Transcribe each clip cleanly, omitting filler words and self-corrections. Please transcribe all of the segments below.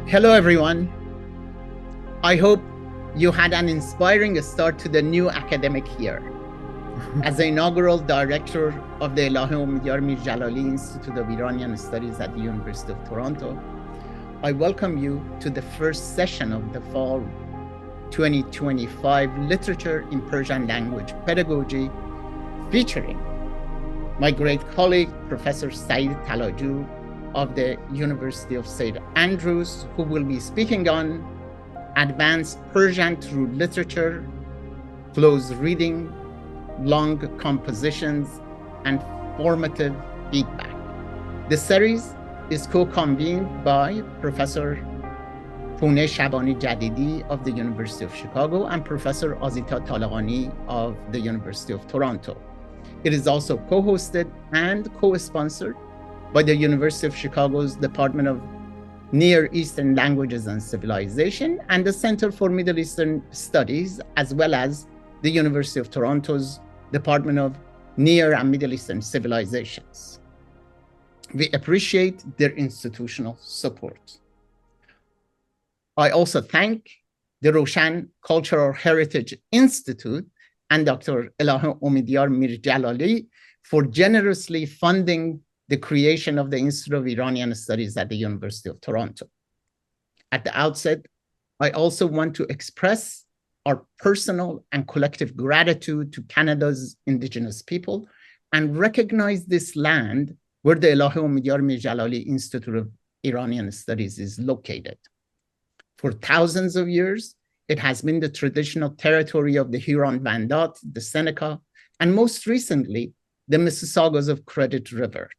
Hello, everyone. I hope you had an inspiring start to the new academic year. As the inaugural director of the Elahé Omidyar Mir-Djalali Institute of Iranian Studies at the University of Toronto, I welcome you to the first session of the fall 2025 Literature in Persian Language Pedagogy, featuring my great colleague, Professor Saeed Talajooy of the University of St. Andrews, who will be speaking on advanced Persian through literature, close reading, long compositions, and formative feedback. The series is co-convened by Professor Pune Shabani Jadidi of the University of Chicago and Professor Saeed Talajooy of the University of Toronto. It is also co-hosted and co-sponsored by the University of Chicago's Department of Near Eastern Languages and Civilization and the Center for Middle Eastern Studies, as well as the University of Toronto's Department of Near and Middle Eastern Civilizations. We appreciate their institutional support. I also thank the Roshan Cultural Heritage Institute and Dr. Elahé Omidyar Mir-Djalali for generously funding the creation of the Institute of Iranian Studies at the University of Toronto. At the outset, I also want to express our personal and collective gratitude to Canada's Indigenous people and recognize this land where the Elahé Omidyar Mir-Djalali Institute of Iranian Studies is located. For thousands of years, it has been the traditional territory of the Huron-Wendat, the Seneca, and most recently, the Mississaugas of Credit River.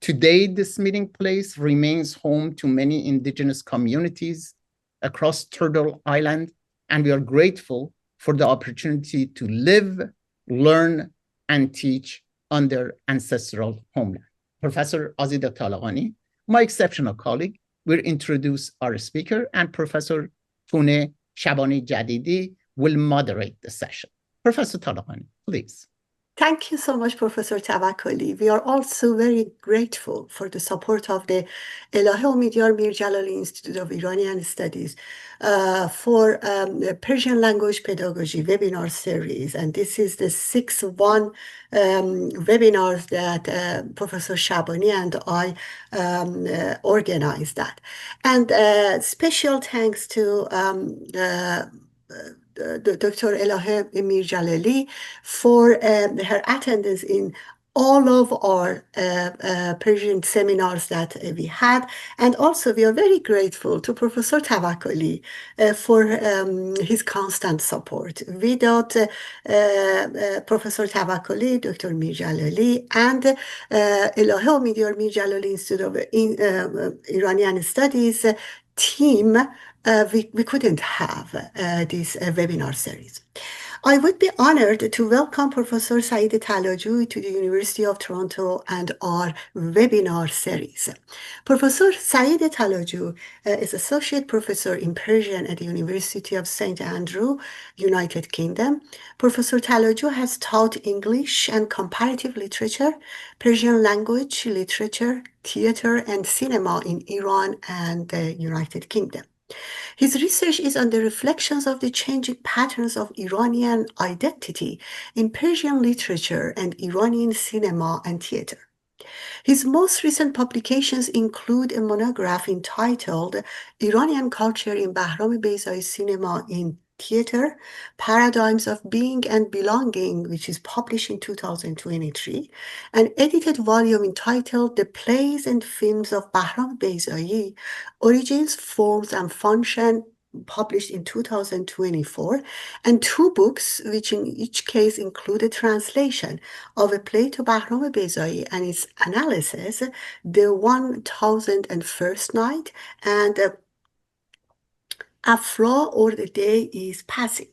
Today, this meeting place remains home to many Indigenous communities across Turtle Island, and we are grateful for the opportunity to live, learn, and teach on their ancestral homeland. Professor Saeed Talajooy, my exceptional colleague, will introduce our speaker, and Professor Pune Shabani Jadidi will moderate the session. Professor Talajooy, please. Thank you so much, Professor Tavakkoli. We are also very grateful for the support of the Elahé Omidyar Mir-Djalali Institute of Iranian Studies for the Persian language pedagogy webinar series. And this is the sixth webinar that Professor Shabani and I organized that. And special thanks to Dr. Elahé Mir-Djalali for her attendance in all of our Persian seminars that we had. And also we are very grateful to Professor Tavakkoli for his constant support. Without Professor Tavakkoli, Dr. Mir-Djalali, and Elahé Omidyar Mir-Djalali Institute of Iranian Studies team, we couldn't have this webinar series. I would be honored to welcome Professor Saeed Talajooy to the University of Toronto and our webinar series. Professor Saeed Talajooy is Associate Professor in Persian at the University of St. Andrews, United Kingdom. Professor Talajooy has taught English and comparative literature, Persian language, literature, theater, and cinema in Iran and the United Kingdom. His research is on the reflections of the changing patterns of Iranian identity in Persian literature and Iranian cinema and theater. His most recent publications include a monograph entitled Iranian Culture in Bahram Beyzai Cinema in Theater, Paradigms of Being and Belonging, which is published in 2023, an edited volume entitled The Plays and Films of Bahram Beyzai, Origins, Forms, and Function, published in 2024, and two books, which in each case include a translation of a play to Bahram Beyzai and its analysis, The 1001st Night, and Afra, or The Day is Passing.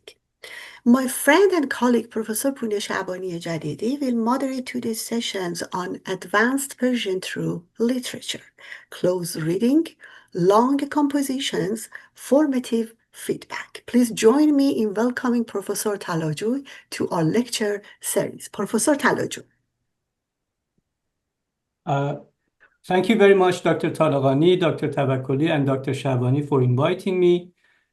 My friend and colleague, Professor Pune Shabani Jadidi, will moderate today's sessions on advanced Persian through literature, close reading, long compositions, formative feedback. Please join me in welcoming Professor Talajooy to our lecture series. Professor Talajooy. Thank you very much, Dr. Talagani, Dr. Tavakkoli, and Dr. Shabani for inviting me.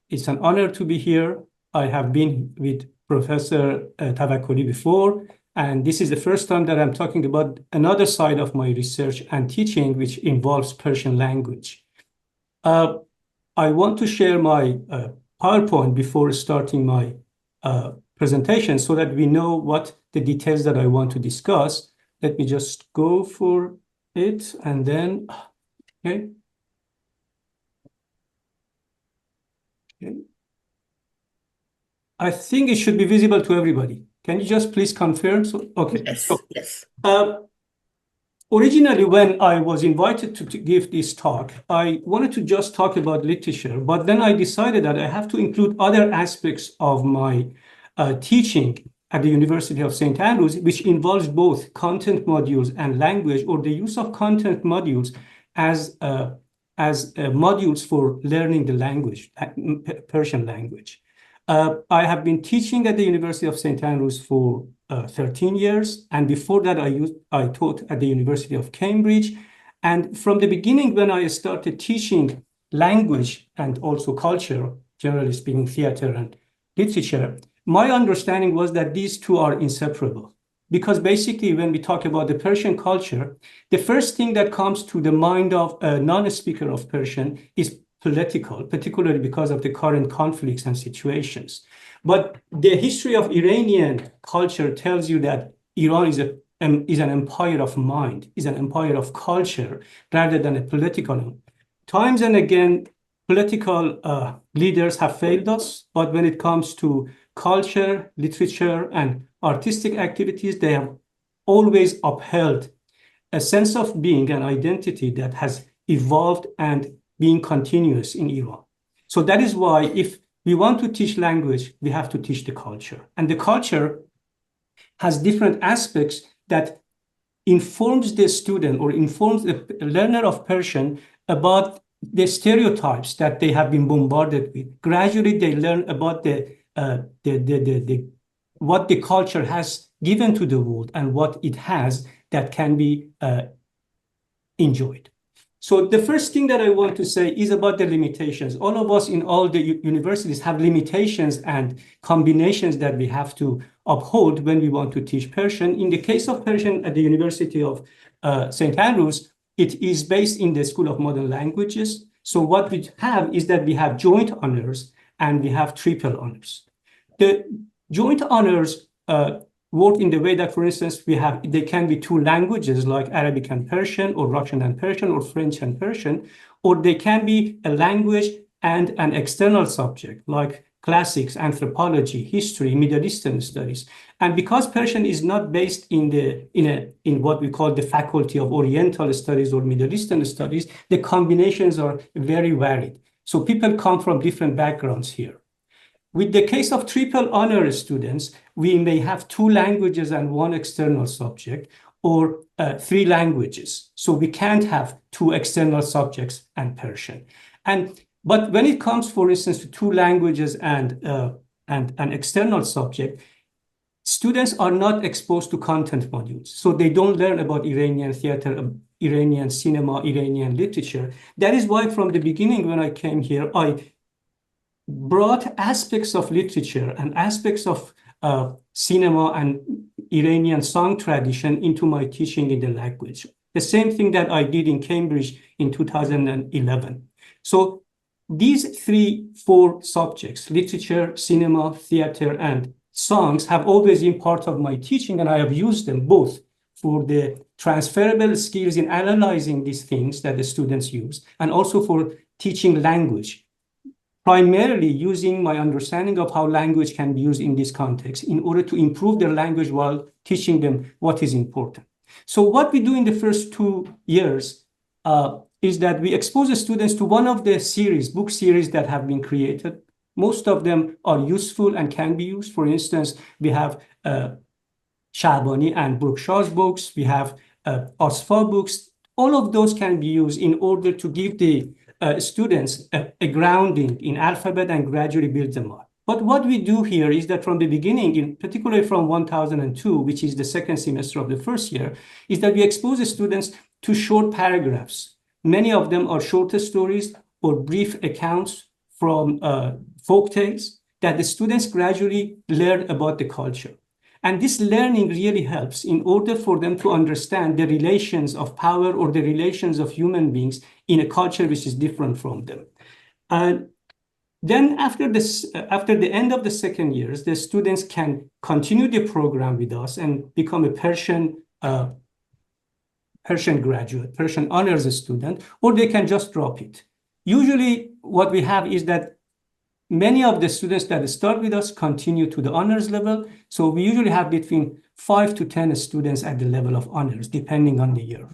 It's an honor to be here. I have been with Professor Tavakkoli before, and this is the first time that I'm talking about another side of my research and teaching, which involves Persian language. I want to share my PowerPoint before starting my presentation so that we know what the details that I want to discuss. Let me just go for it and then, okay. I think it should be visible to everybody. Can you just please confirm? So, okay. Yes, so, yes. Originally, when I was invited to give this talk, I wanted to just talk about literature, but then I decided that I have to include other aspects of my teaching at the University of St. Andrews, which involves both content modules and language, or the use of content modules as modules for learning the language, Persian language. I have been teaching at the University of St. Andrews for 13 years, and before that I taught at the University of Cambridge. And from the beginning, when I started teaching language and also culture, generally speaking, theater and literature, my understanding was that these two are inseparable. Because basically, when we talk about the Persian culture, the first thing that comes to the mind of a non-speaker of Persian is political, particularly because of the current conflicts and situations. But the history of Iranian culture tells you that Iran is an empire of mind, is an empire of culture, rather than a political one. Times and again, political leaders have failed us, but when it comes to culture, literature, and artistic activities, they have always upheld a sense of being, an identity that has evolved and being continuous in Iran. So that is why if we want to teach language, we have to teach the culture. And the culture has different aspects that informs the student or informs the learner of Persian about the stereotypes that they have been bombarded with. Gradually, they learn about what the culture has given to the world and what it has that can be enjoyed. So the first thing that I want to say is about the limitations. All of us in all the universities have limitations and combinations that we have to uphold when we want to teach Persian. In the case of Persian at the University of St. Andrews, it is based in the School of Modern Languages. So what we have is that we have joint honors and we have triple honors. The joint honors work in the way that, for instance, they can be two languages like Arabic and Persian, or Russian and Persian, or French and Persian, or they can be a language and an external subject like classics, anthropology, history, Middle Eastern studies. And because Persian is not based in what we call the faculty of Oriental studies or Middle Eastern studies, the combinations are very varied. So people come from different backgrounds here. With the case of triple honor students, we may have two languages and one external subject, or three languages. So we can't have two external subjects and Persian. But when it comes, for instance, to two languages and an external subject, students are not exposed to content modules. So they don't learn about Iranian theater, Iranian cinema, Iranian literature. That is why from the beginning, when I came here, I brought aspects of literature and aspects of cinema and Iranian song tradition into my teaching in the language. The same thing that I did in Cambridge in 2011. So these four subjects, literature, cinema, theater, and songs, have always been part of my teaching, and I have used them both for the transferable skills in analyzing these things that the students use, and also for teaching language, primarily using my understanding of how language can be used in this context in order to improve their language while teaching them what is important. So what we do in the first 2 years is that we expose the students to one of the book series that have been created. Most of them are useful and can be used. For instance, we have Shabani and Brookshaw's books. We have Asfa books. All of those can be used in order to give the students a grounding in alphabet and gradually build them up. But what we do here is that from the beginning, particularly from 1002, which is the second semester of the first year, is that we expose the students to short paragraphs. Many of them are short stories or brief accounts from folk tales that the students gradually learn about the culture. And this learning really helps in order for them to understand the relations of power or the relations of human beings in a culture which is different from them. And then after the end of the second years, the students can continue the program with us and become a Persian graduate, Persian honors student, or they can just drop it. Usually what we have is that many of the students that start with us continue to the honors level. So we usually have between 5 to 10 students at the level of honors, depending on the year.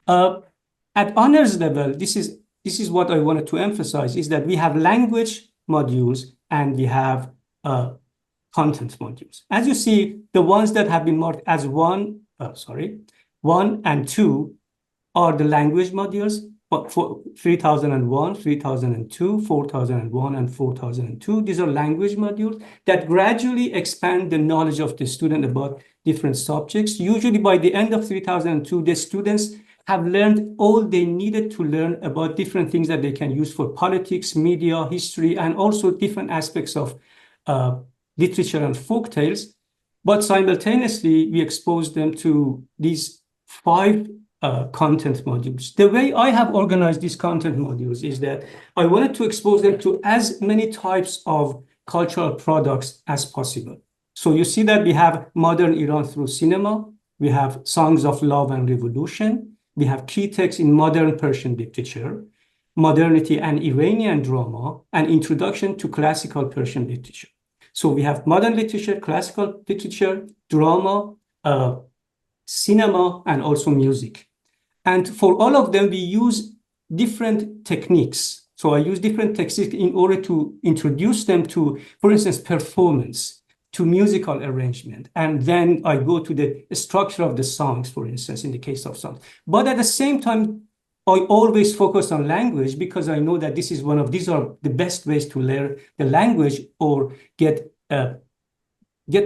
At honors level, this is what I wanted to emphasize, is that we have language modules and we have content modules. As you see, the ones that have been marked as 1 and 2 are the language modules, but for 3001, 3002, 4001, and 4002, these are language modules that gradually expand the knowledge of the student about different subjects. Usually by the end of 3002, the students have learned all they needed to learn about different things that they can use for politics, media, history, and also different aspects of literature and folk tales. But simultaneously, we expose them to these 5 content modules. The way I have organized these content modules is that I wanted to expose them to as many types of cultural products as possible. So you see that we have modern Iran through cinema, we have songs of love and revolution, we have key texts in modern Persian literature, modernity and Iranian drama, and introduction to classical Persian literature. So we have modern literature, classical literature, drama, cinema, and also music. And for all of them, we use different techniques. So I use different techniques in order to introduce them to, for instance, performance, to musical arrangement. And then I go to the structure of the songs, for instance, in the case of songs. But at the same time, I always focus on language because I know that these are the best ways to learn the language or get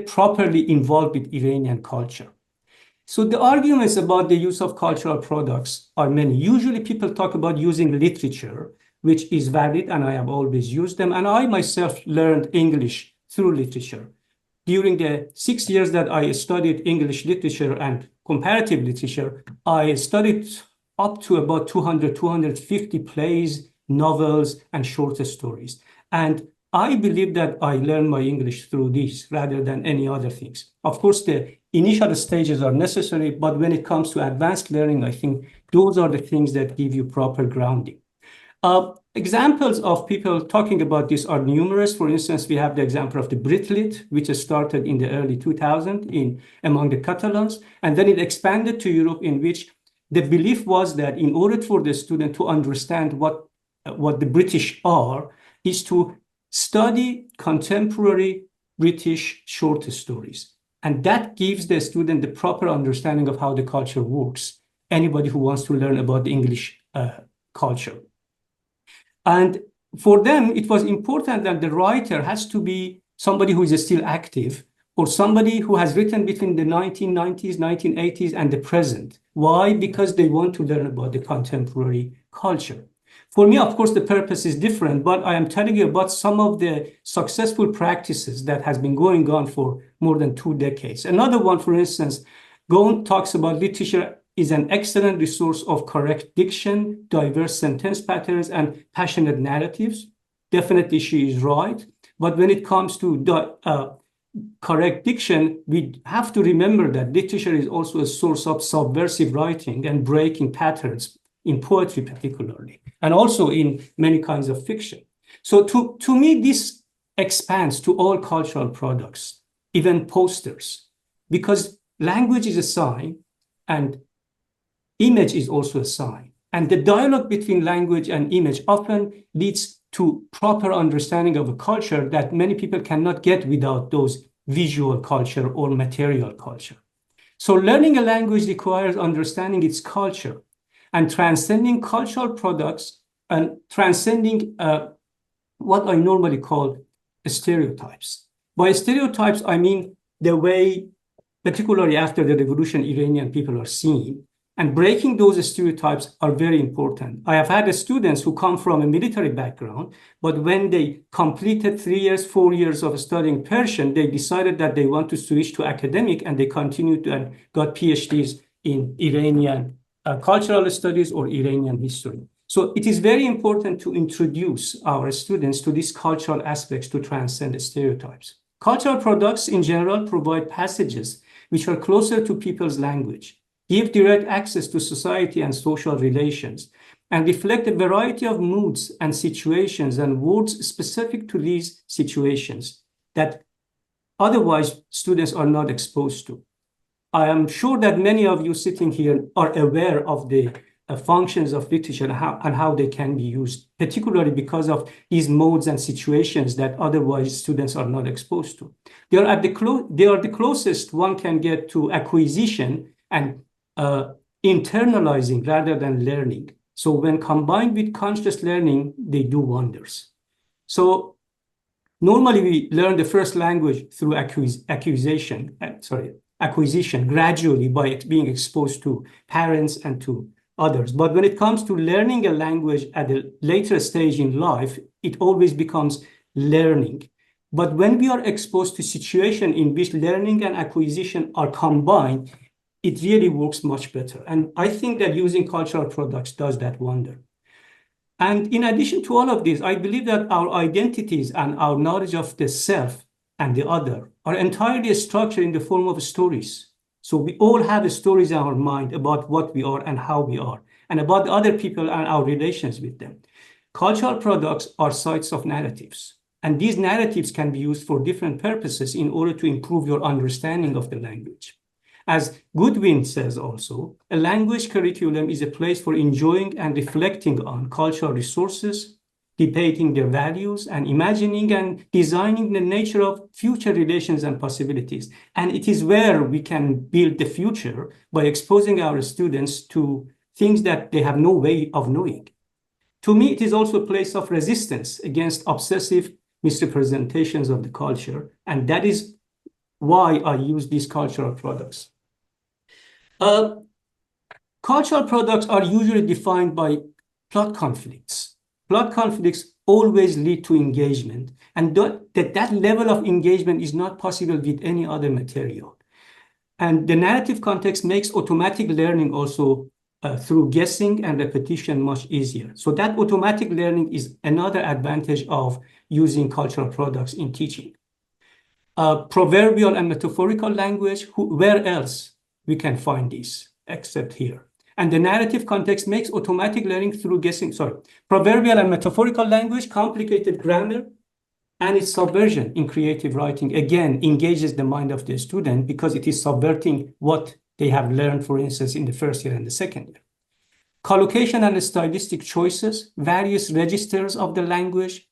properly involved with Iranian culture. So the arguments about the use of cultural products are many. Usually people talk about using literature, which is valid, and I have always used them. And I myself learned English through literature. During the 6 years that I studied English literature and comparative literature, I studied up to about 200, 250 plays, novels, and short stories. And I believe that I learned my English through these rather than any other things. Of course, the initial stages are necessary, but when it comes to advanced learning, I think those are the things that give you proper grounding. Examples of people talking about this are numerous. For instance, we have the example of the Britlit, which started in the early 2000s among the Catalans, and then it expanded to Europe, in which the belief was that in order for the student to understand what the British are, is to study contemporary British short stories. And that gives the student the proper understanding of how the culture works, anybody who wants to learn about the English culture. And for them, it was important that the writer has to be somebody who is still active or somebody who has written between the 1990s, 1980s, and the present. Why? Because they want to learn about the contemporary culture. For me, of course, the purpose is different, but I am telling you about some of the successful practices that has been going on for more than 2 decades. Another one, for instance, talks about literature is an excellent resource of correct diction, diverse sentence patterns, and passionate narratives. Definitely, she is right. But when it comes to correct diction, we have to remember that literature is also a source of subversive writing and breaking patterns, in poetry particularly, and also in many kinds of fiction. So to me, this expands to all cultural products, even posters, because language is a sign and image is also a sign. And the dialogue between language and image often leads to proper understanding of a culture that many people cannot get without those visual culture or material culture. So learning a language requires understanding its culture and transcending cultural products and transcending what I normally call stereotypes. By stereotypes, I mean the way, particularly after the revolution, Iranian people are seen. And breaking those stereotypes are very important. I have had students who come from a military background, but when they completed 3 years, 4 years of studying Persian, they decided that they want to switch to academic, and they continued and got PhDs in Iranian cultural studies or Iranian history. So it is very important to introduce our students to these cultural aspects to transcend stereotypes. Cultural products in general provide passages which are closer to people's language, give direct access to society and social relations, and reflect a variety of moods and situations and words specific to these situations that otherwise students are not exposed to. I am sure that many of you sitting here are aware of the functions of literature and how they can be used, particularly because of these modes and situations that otherwise students are not exposed to. They are the closest one can get to acquisition and internalizing rather than learning. So when combined with conscious learning, they do wonders. So normally we learn the first language through acquisition gradually by being exposed to parents and to others. But when it comes to learning a language at a later stage in life, it always becomes learning. But when we are exposed to situations in which learning and acquisition are combined, it really works much better. And I think that using cultural products does that wonder. And in addition to all of this, I believe that our identities and our knowledge of the self and the other are entirely structured in the form of stories. So we all have stories in our mind about what we are and how we are, and about other people and our relations with them. Cultural products are sites of narratives, and these narratives can be used for different purposes in order to improve your understanding of the language. As Goodwin says also, a language curriculum is a place for enjoying and reflecting on cultural resources, debating their values, and imagining and designing the nature of future relations and possibilities. And it is where we can build the future by exposing our students to things that they have no way of knowing. To me, it is also a place of resistance against obsessive misrepresentations of the culture, and that is why I use these cultural products. Cultural products are usually defined by plot conflicts. Plot conflicts always lead to engagement, and that level of engagement is not possible with any other material. And the narrative context makes automatic learning also through guessing and repetition much easier. So that automatic learning is another advantage of using cultural products in teaching. Proverbial and metaphorical language, where else we can find these except here? And the narrative context makes automatic learning through guessing. Proverbial and metaphorical language, complicated grammar, and its subversion in creative writing, again, engages the mind of the student because it is subverting what they have learned, for instance, in the first year and the second year. Collocation and stylistic choices, various registers of the language,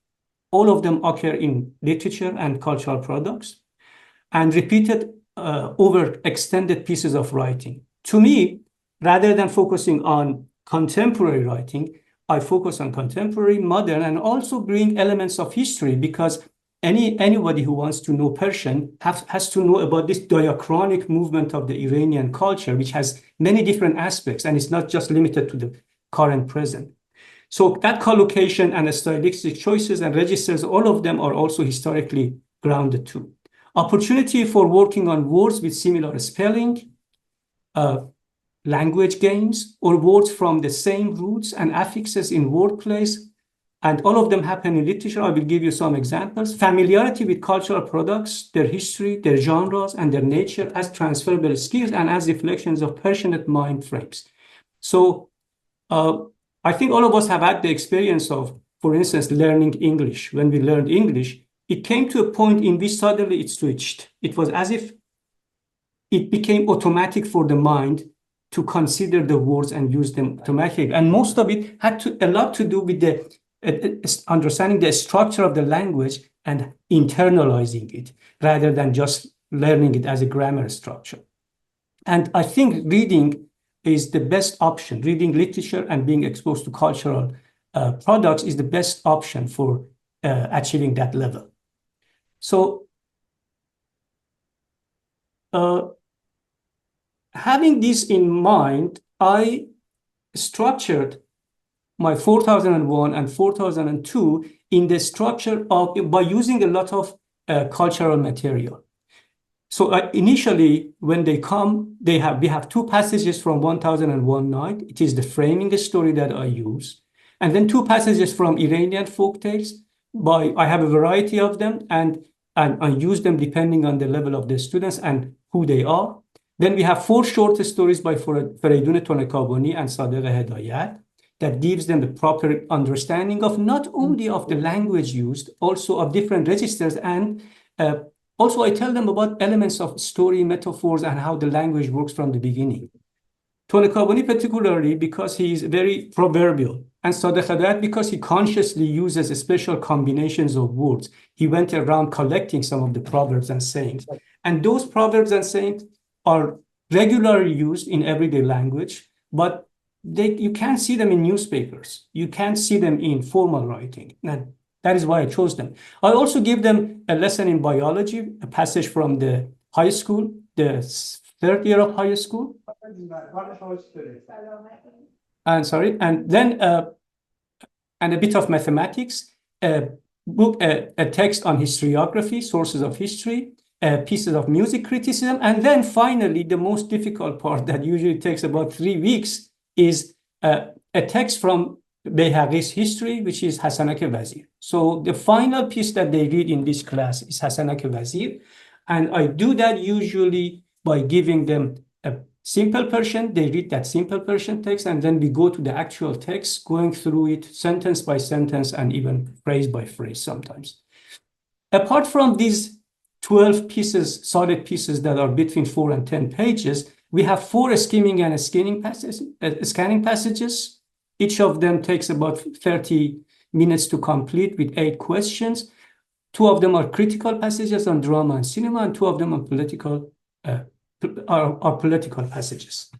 all of them occur in literature and cultural products, and repeated over extended pieces of writing. To me, rather than focusing on contemporary writing, I focus on contemporary, modern, and also bring elements of history, because anybody who wants to know Persian has to know about this diachronic movement of the Iranian culture, which has many different aspects, and it's not just limited to the current present. So that collocation and stylistic choices and registers, all of them are also historically grounded too. Opportunity for working on words with similar spelling, language games, or words from the same roots and affixes in wordplays, and all of them happen in literature. I will give you some examples. Familiarity with cultural products, their history, their genres, and their nature as transferable skills and as reflections of Persianate mind frames. So I think all of us have had the experience of, for instance, learning English. When we learned English, it came to a point in which suddenly it switched. It was as if it became automatic for the mind to consider the words and use them automatically. And most of it had a lot to do with the understanding the structure of the language and internalizing it, rather than just learning it as a grammar structure. And I think reading is the best option. Reading literature and being exposed to cultural products is the best option for achieving that level. So having this in mind, I structured my 4001 and 4002 in the structure of by using a lot of cultural material. So initially, when they come, we have two passages from 1001 Night. It is the framing story that I use. And then two passages from Iranian folktales. I have a variety of them, and I use them depending on the level of the students and who they are. Then we have four short stories by Fereydun Tonekabani and Sadegh Hedayat that gives them the proper understanding of not only of the language used, also of different registers. And also I tell them about elements of story, metaphors, and how the language works from the beginning. Tonekabani particularly because he is very proverbial, and Sadegh Hedayat because he consciously uses special combinations of words. He went around collecting some of the proverbs and sayings. And those proverbs and sayings are regularly used in everyday language, but you can't see them in newspapers. You can't see them in formal writing. And that is why I chose them. I also give them a lesson in biology, a passage from the high school, the third year of high school. And then and a bit of mathematics, a text on historiography, sources of history, pieces of music criticism, and then finally the most difficult part that usually takes about 3 weeks is a text from Bayhaqi's history, which is Hasanak Wazir. So the final piece that they read in this class is Hasanak Wazir, and I do that usually by giving them a simple Persian. They read that simple Persian text, and then we go to the actual text, going through it sentence by sentence and even phrase by phrase sometimes. Apart from these 12 pieces, solid pieces that are between 4 and 10 pages, we have 4 skimming and scanning passages. Each of them takes about 30 minutes to complete with 8 questions. 2 of them are critical passages on drama and cinema, and 2 of them are political passages.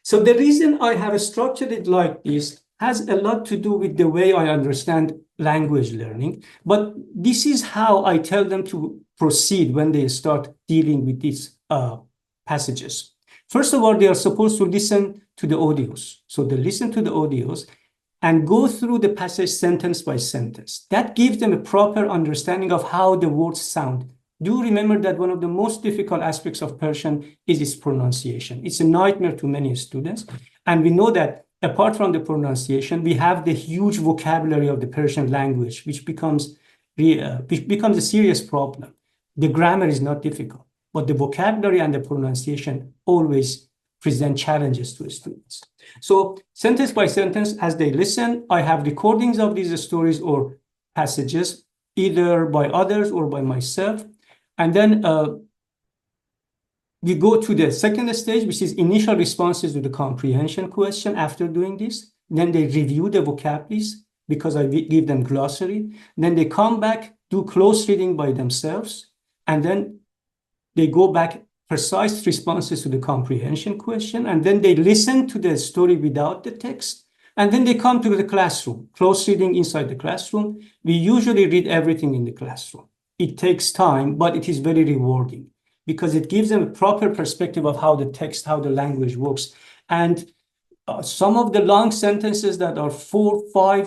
So the reason I have structured it like this has a lot to do with the way I understand language learning, but this is how I tell them to proceed when they start dealing with these passages. First of all, they are supposed to listen to the audios. So they listen to the audios and go through the passage sentence by sentence. That gives them a proper understanding of how the words sound. Do remember that one of the most difficult aspects of Persian is its pronunciation. It's a nightmare to many students. And we know that apart from the pronunciation, we have the huge vocabulary of the Persian language, which becomes a serious problem. The grammar is not difficult, but the vocabulary and the pronunciation always present challenges to students. So sentence by sentence, as they listen, I have recordings of these stories or passages, either by others or by myself. And then we go to the second stage, which is initial responses to the comprehension question after doing this. Then they review the vocabularies because I give them glossary. Then they come back, do close reading by themselves. And then they go back, precise responses to the comprehension question. And then they listen to the story without the text. And then they come to the classroom, close reading inside the classroom. We usually read everything in the classroom. It takes time, but it is very rewarding because it gives them a proper perspective of how the text, how the language works. And some of the long sentences that are 4 or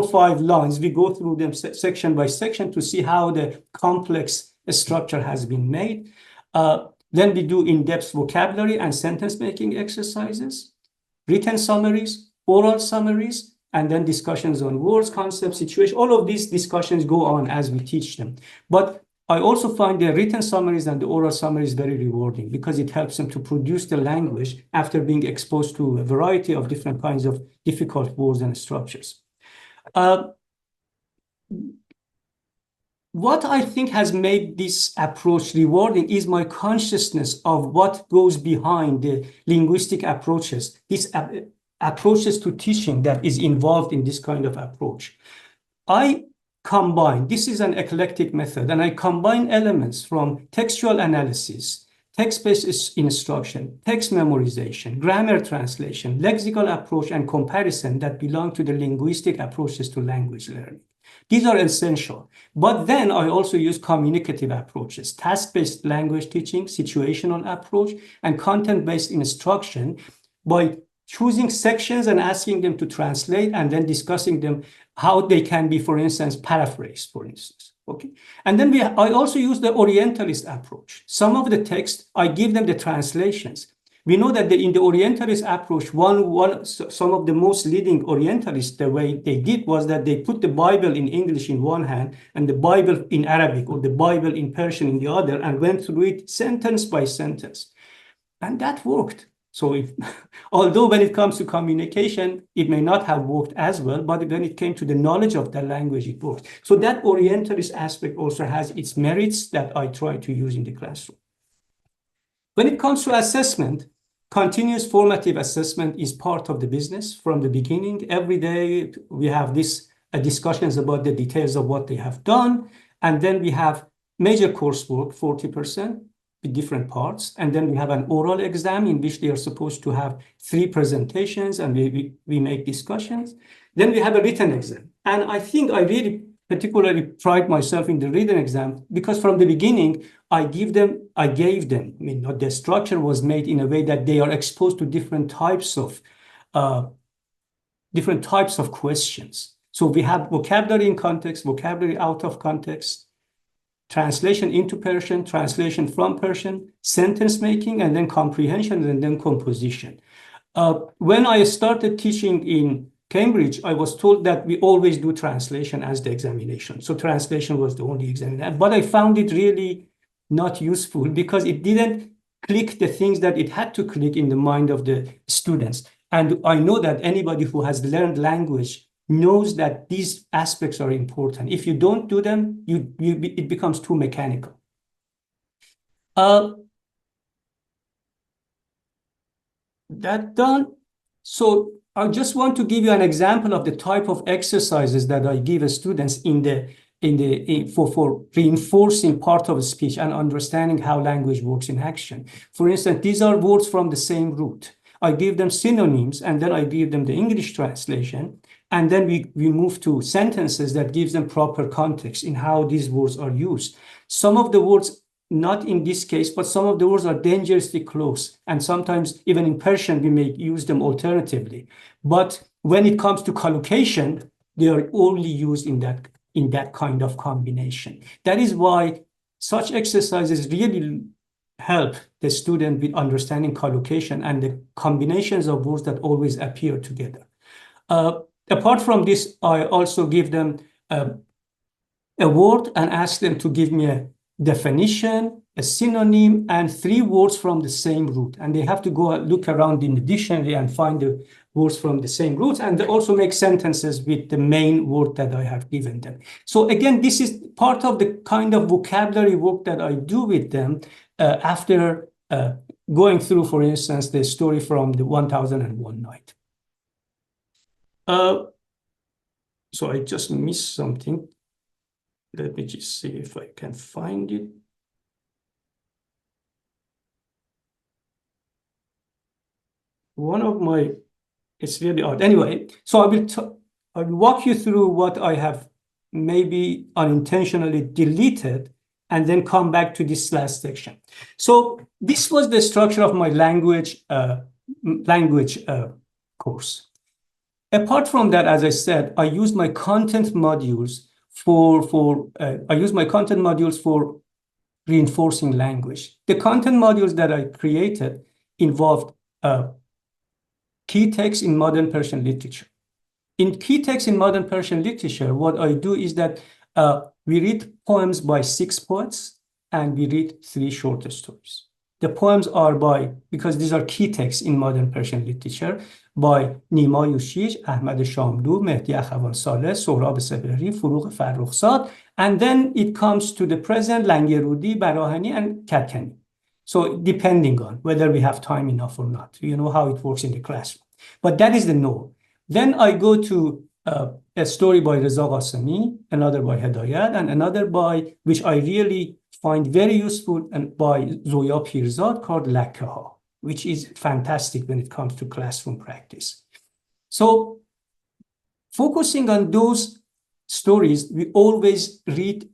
5 lines, we go through them section by section to see how the complex structure has been made. Then we do in-depth vocabulary and sentence making exercises, written summaries, oral summaries, and then discussions on words, concepts, situation. All of these discussions go on as we teach them. But I also find the written summaries and the oral summaries very rewarding because it helps them to produce the language after being exposed to a variety of different kinds of difficult words and structures. What I think has made this approach rewarding is my consciousness of what goes behind the linguistic approaches, these approaches to teaching that is involved in this kind of approach. I combine, this is an eclectic method, and I combine elements from textual analysis, text-based instruction, text memorization, grammar translation, lexical approach, and comparison that belong to the linguistic approaches to language learning. These are essential. But then I also use communicative approaches, task-based language teaching, situational approach, and content-based instruction by choosing sections and asking them to translate and then discussing them, how they can be, for instance, paraphrased, for instance. Okay. And then I also use the Orientalist approach. Some of the text, I give them the translations. We know that in the Orientalist approach, some of the most leading Orientalists, the way they did was that they put the Bible in English in one hand and the Bible in Arabic or the Bible in Persian in the other, and went through it sentence by sentence. And that worked. So although when it comes to communication, it may not have worked as well, but when it came to the knowledge of the language, it worked. So that Orientalist aspect also has its merits that I try to use in the classroom. When it comes to assessment, continuous formative assessment is part of the business from the beginning. Every day we have these discussions about the details of what they have done. And then we have major coursework, 40%. With different parts. And then we have an oral exam in which they are supposed to have 3 presentations and we make discussions. Then we have a written exam. And I think I really particularly pride myself in the written exam because from the beginning, I gave them, I mean, the structure was made in a way that they are exposed to different types of questions. So we have vocabulary in context, vocabulary out of context, translation into Persian, translation from Persian, sentence making, and then comprehension, and then composition. When I started teaching in Cambridge, I was told that we always do translation as the examination. So translation was the only examination. But I found it really not useful because it didn't click the things that it had to click in the mind of the students. And I know that anybody who has learned language knows that these aspects are important. If you don't do them, it becomes too mechanical. That done. So I just want to give you an example of the type of exercises that I give students for reinforcing part of a speech and understanding how language works in action. For instance, these are words from the same root. I give them synonyms and then I give them the English translation. And then we move to sentences that gives them proper context in how these words are used. Some of the words, not in this case, but some of the words are dangerously close. And sometimes even in Persian, we may use them alternatively. But when it comes to collocation, they are only used in that kind of combination. That is why such exercises really help the student with understanding collocation and the combinations of words that always appear together. Apart from this, I also give them a word and ask them to give me a definition, a synonym, and 3 words from the same root. And they have to go look around in the dictionary and find the words from the same roots, and they also make sentences with the main word that I have given them. So again, this is part of the kind of vocabulary work that I do with them after going through, for instance, the story from the 1001 Night. So I just missed something. Let me just see if I can find it. It's really odd. Anyway, so I will walk you through what I have maybe unintentionally deleted and then come back to this last section. So this was the structure of my language course. Apart from that, as I said, I use my content modules for reinforcing language. The content modules that I created involved key texts in modern Persian literature. In key texts in modern Persian literature, what I do is that we read poems by 6 poets and we read 3 shorter stories. The poems are because these are key texts in modern Persian literature, by Nima Yushij, Ahmad Shamlu, Mehdi Akhavan Saleh, Sohrab Sebehri, Furuq Farrukhzad, and then it comes to the present, Langerudi, Barahani, and Karkani. So depending on whether we have time enough or not, you know how it works in the classroom. But that is the norm. Then I go to a story by Reza Qasemi, another by Hedayat, and another by, which I really find very useful, and by Zoya Pirzad, called Lakkaha, which is fantastic when it comes to classroom practice. So focusing on those stories, we always read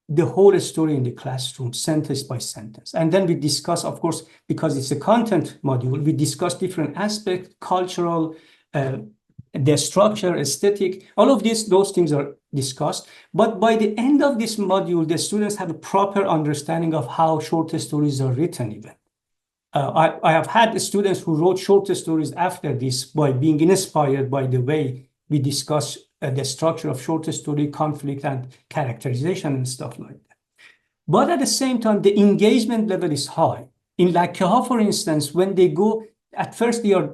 the whole story in the classroom, sentence by sentence. And then we discuss, of course, because it's a content module, we discuss different aspects, cultural, the structure, aesthetic, all of those things are discussed. But by the end of this module, the students have a proper understanding of how short stories are written even. I have had students who wrote short stories after this by being inspired by the way we discuss the structure of short story, conflict, and characterization and stuff like that. But at the same time, the engagement level is high. In Elahé, for instance, when they go, at first they are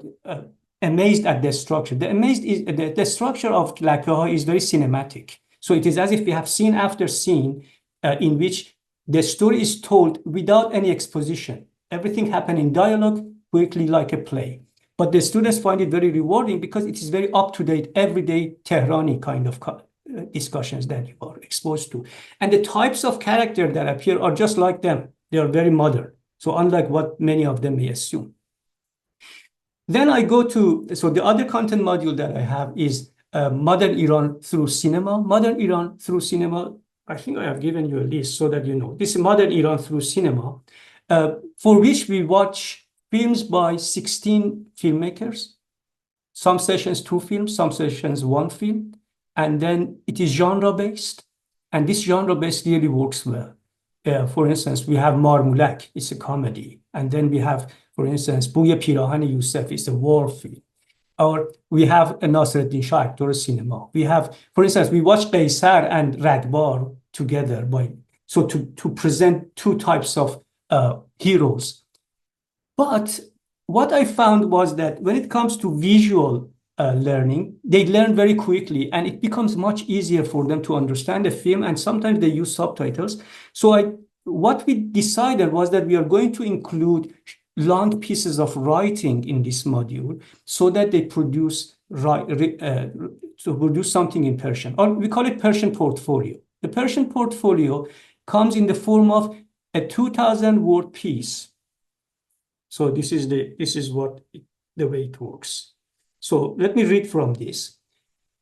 amazed at the structure. The structure of Elahé is very cinematic. So it is as if we have scene after scene in which the story is told without any exposition. Everything happens in dialogue, quickly like a play. But the students find it very rewarding because it is very up-to-date, everyday Tehrani kind of discussions that you are exposed to. And the types of characters that appear are just like them. They are very modern. So unlike what many of them may assume. Then I go to, so the other content module that I have is Modern Iran through Cinema. Modern Iran through Cinema, I think I have given you a list so that you know. This is Modern Iran through Cinema, for which we watch films by 16 filmmakers, some sessions 2 films, some sessions 1 film, and then it is genre-based, and this genre-based really works well. For instance, we have Marmulak, it's a comedy, and then we have, for instance, Bouye Pirahan Youssef, it's a war film, or we have Nasreddin Shah, actor cinema. We have, for instance, we watch Qaisar and Radbar together, so to present 2 types of heroes. But what I found was that when it comes to visual learning, they learn very quickly and it becomes much easier for them to understand the film, and sometimes they use subtitles. So what we decided was that we are going to include long pieces of writing in this module so that they produce something in Persian, or we call it Persian portfolio. The Persian portfolio comes in the form of a 2,000-word piece. So this is the way it works. So let me read from this.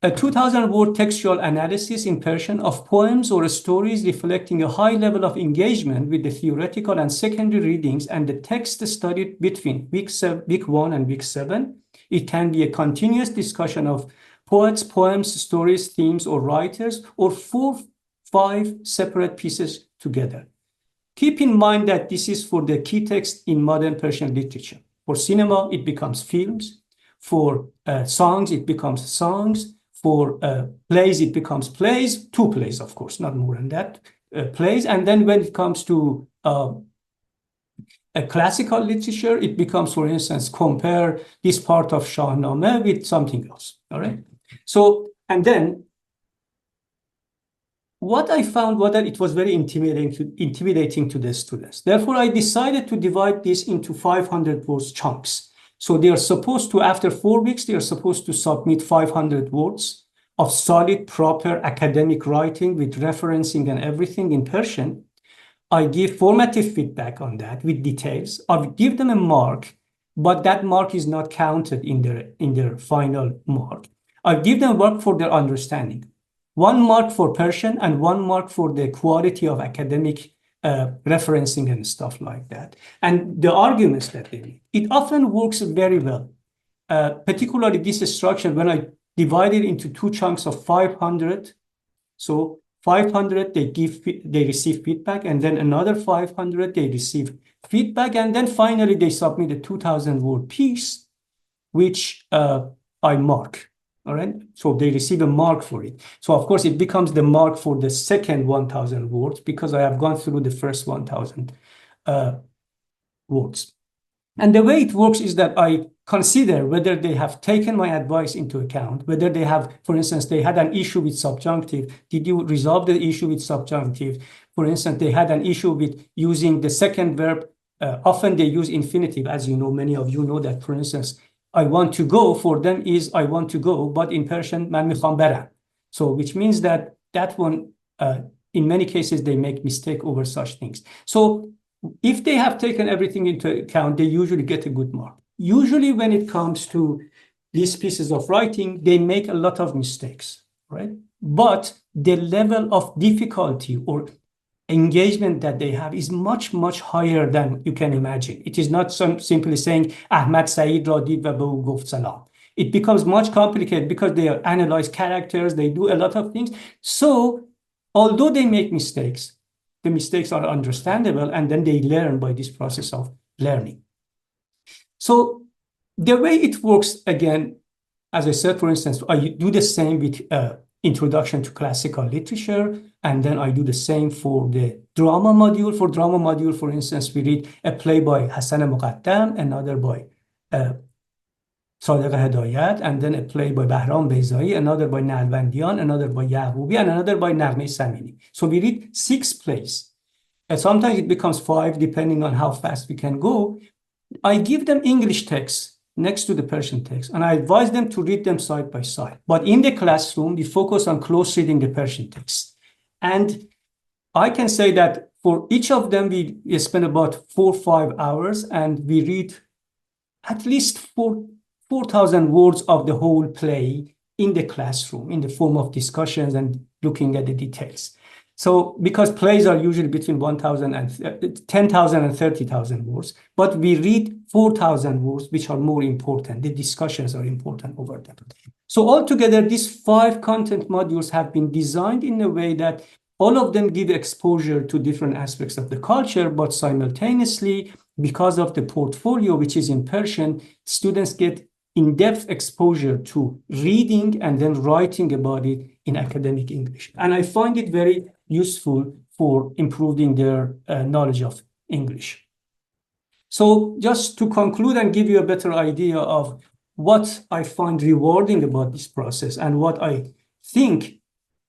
A 2,000-word textual analysis in Persian of poems or stories reflecting a high level of engagement with the theoretical and secondary readings and the text studied between week 1 and week 7. It can be a continuous discussion of poets, poems, stories, themes, or writers, or 4-5 separate pieces together. Keep in mind that this is for the key text in modern Persian literature. For cinema, it becomes films. For songs, it becomes songs. For plays, it becomes plays. 2 plays, of course, not more than that. Plays. And then when it comes to a classical literature, it becomes, for instance, compare this part of Shahnameh with something else. All right. So, and then what I found was that it was very intimidating to the students. Therefore, I decided to divide this into 500 words chunks. So they are supposed to, after 4 weeks, they are supposed to submit 500 words of solid, proper academic writing with referencing and everything in Persian. I give formative feedback on that with details. I will give them a mark, but that mark is not counted in their final mark. I give them work for their understanding. 1 mark for Persian and 1 mark for the quality of academic referencing and stuff like that. And the arguments that they make, it often works very well. Particularly this structure, when I divide it into 2 chunks of 500, so 500 they receive feedback, and then another 500 they receive feedback, and then finally they submit a 2,000-word piece, which I mark. All right, so they receive a mark for it. So of course it becomes the mark for the second 1,000 words because I have gone through the first 1,000 words. And the way it works is that I consider whether they have taken my advice into account, whether they have, for instance, they had an issue with subjunctive. Did you resolve the issue with subjunctive? For instance, they had an issue with using the second verb. Often they use infinitive, as you know, many of you know that, for instance, I want to go for them is I want to go, but in Persian, man mikhwam baram. So which means that one, in many cases, they make mistake over such things. So if they have taken everything into account, they usually get a good mark. Usually when it comes to these pieces of writing, they make a lot of mistakes, right? but the level of difficulty or engagement that they have is much, much higher than you can imagine. It is not simply saying, Ahmad Saeed ra did va be ou goft salam. It becomes much complicated because they analyze characters, they do a lot of things. So although they make mistakes, the mistakes are understandable, and then they learn by this process of learning. So the way it works, again, as I said, for instance, I do the same with Introduction to Classical Literature, and then I do the same for the drama module. For drama module, for instance, we read a play by Hassan Muqaddam, another by Sadiq Hedayat, and then a play by Bahram Beyzai, another by Nalbandian, another by Yaghubi, and another by Naghmeh Samini. So we read 6 plays. And sometimes it becomes 5, depending on how fast we can go. I give them English texts next to the Persian text, and I advise them to read them side by side. But in the classroom, we focus on close reading the Persian text. And I can say that for each of them, we spend about 4 or 5 hours, and we read at least 4,000 words of the whole play in the classroom in the form of discussions and looking at the details. So because plays are usually between 10,000 and 30,000 words, but we read 4,000 words, which are more important. The discussions are important over them. So altogether, these 5 content modules have been designed in a way that all of them give exposure to different aspects of the culture, but simultaneously, because of the portfolio, which is in Persian, students get in-depth exposure to reading and then writing about it in academic English. And I find it very useful for improving their knowledge of English. So just to conclude and give you a better idea of what I find rewarding about this process and what I think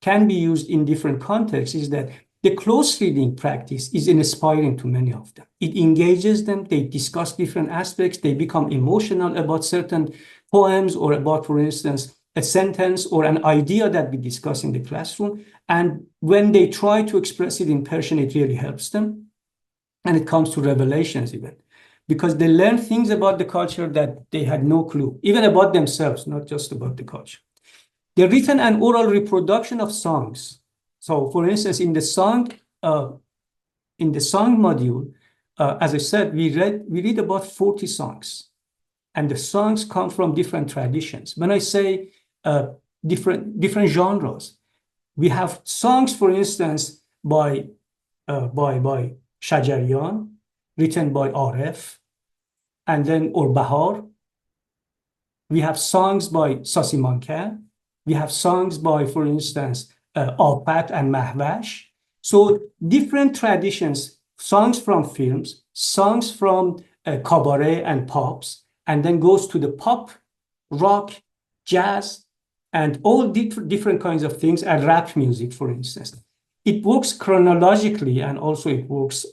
can be used in different contexts, is that the close reading practice is inspiring to many of them. It engages them, they discuss different aspects, they become emotional about certain poems or about, for instance, a sentence or an idea that we discuss in the classroom. And when they try to express it in Persian, it really helps them. And it comes to revelations even, because they learn things about the culture that they had no clue, even about themselves, not just about the culture. The written and oral reproduction of songs. So, for instance, in the song module, as I said, we read about 40 songs, and the songs come from different traditions. When I say different genres, we have songs, for instance, by Shajarian, written by Aref, and then or Bahar. We have songs by Sasi Mankan. We have songs by, for instance, Alpat and Mahvash. So different traditions, songs from films, songs from cabaret and pops, and then goes to the pop, rock, jazz, and all different kinds of things, and rap music, for instance. It works chronologically, and also it works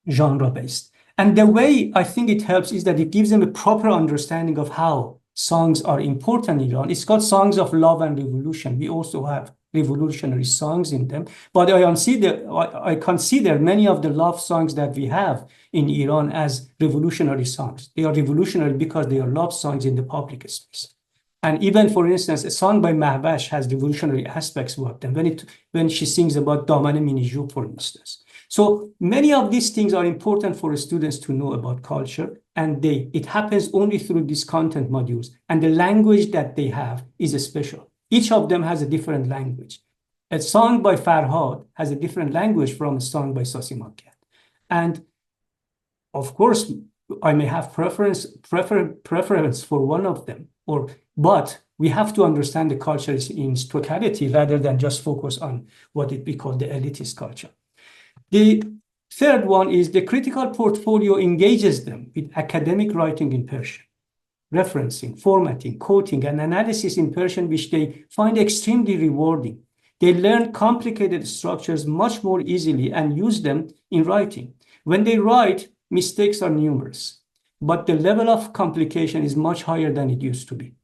genre-based. And the way I think it helps is that it gives them a proper understanding of how songs are important in Iran. It's called Songs of Love and Revolution. We also have revolutionary songs in them. But I consider many of the love songs that we have in Iran as revolutionary songs. They are revolutionary because they are love songs in the public space. And even, for instance, a song by Mahvash has revolutionary aspects about them when she sings about Daman Minijou, for instance. So many of these things are important for students to know about culture, and it happens only through these content modules. And the language that they have is special. Each of them has a different language. A song by Farhad has a different language from a song by Sasi Mankan. And of course, I may have preference for one of them, but we have to understand the culture in its totality rather than just focus on what we call the elitist culture. The third one is the critical portfolio engages them with academic writing in Persian, referencing, formatting, quoting, and analysis in Persian, which they find extremely rewarding. They learn complicated structures much more easily and use them in writing. When they write, mistakes are numerous, but the level of complication is much higher than it used to be.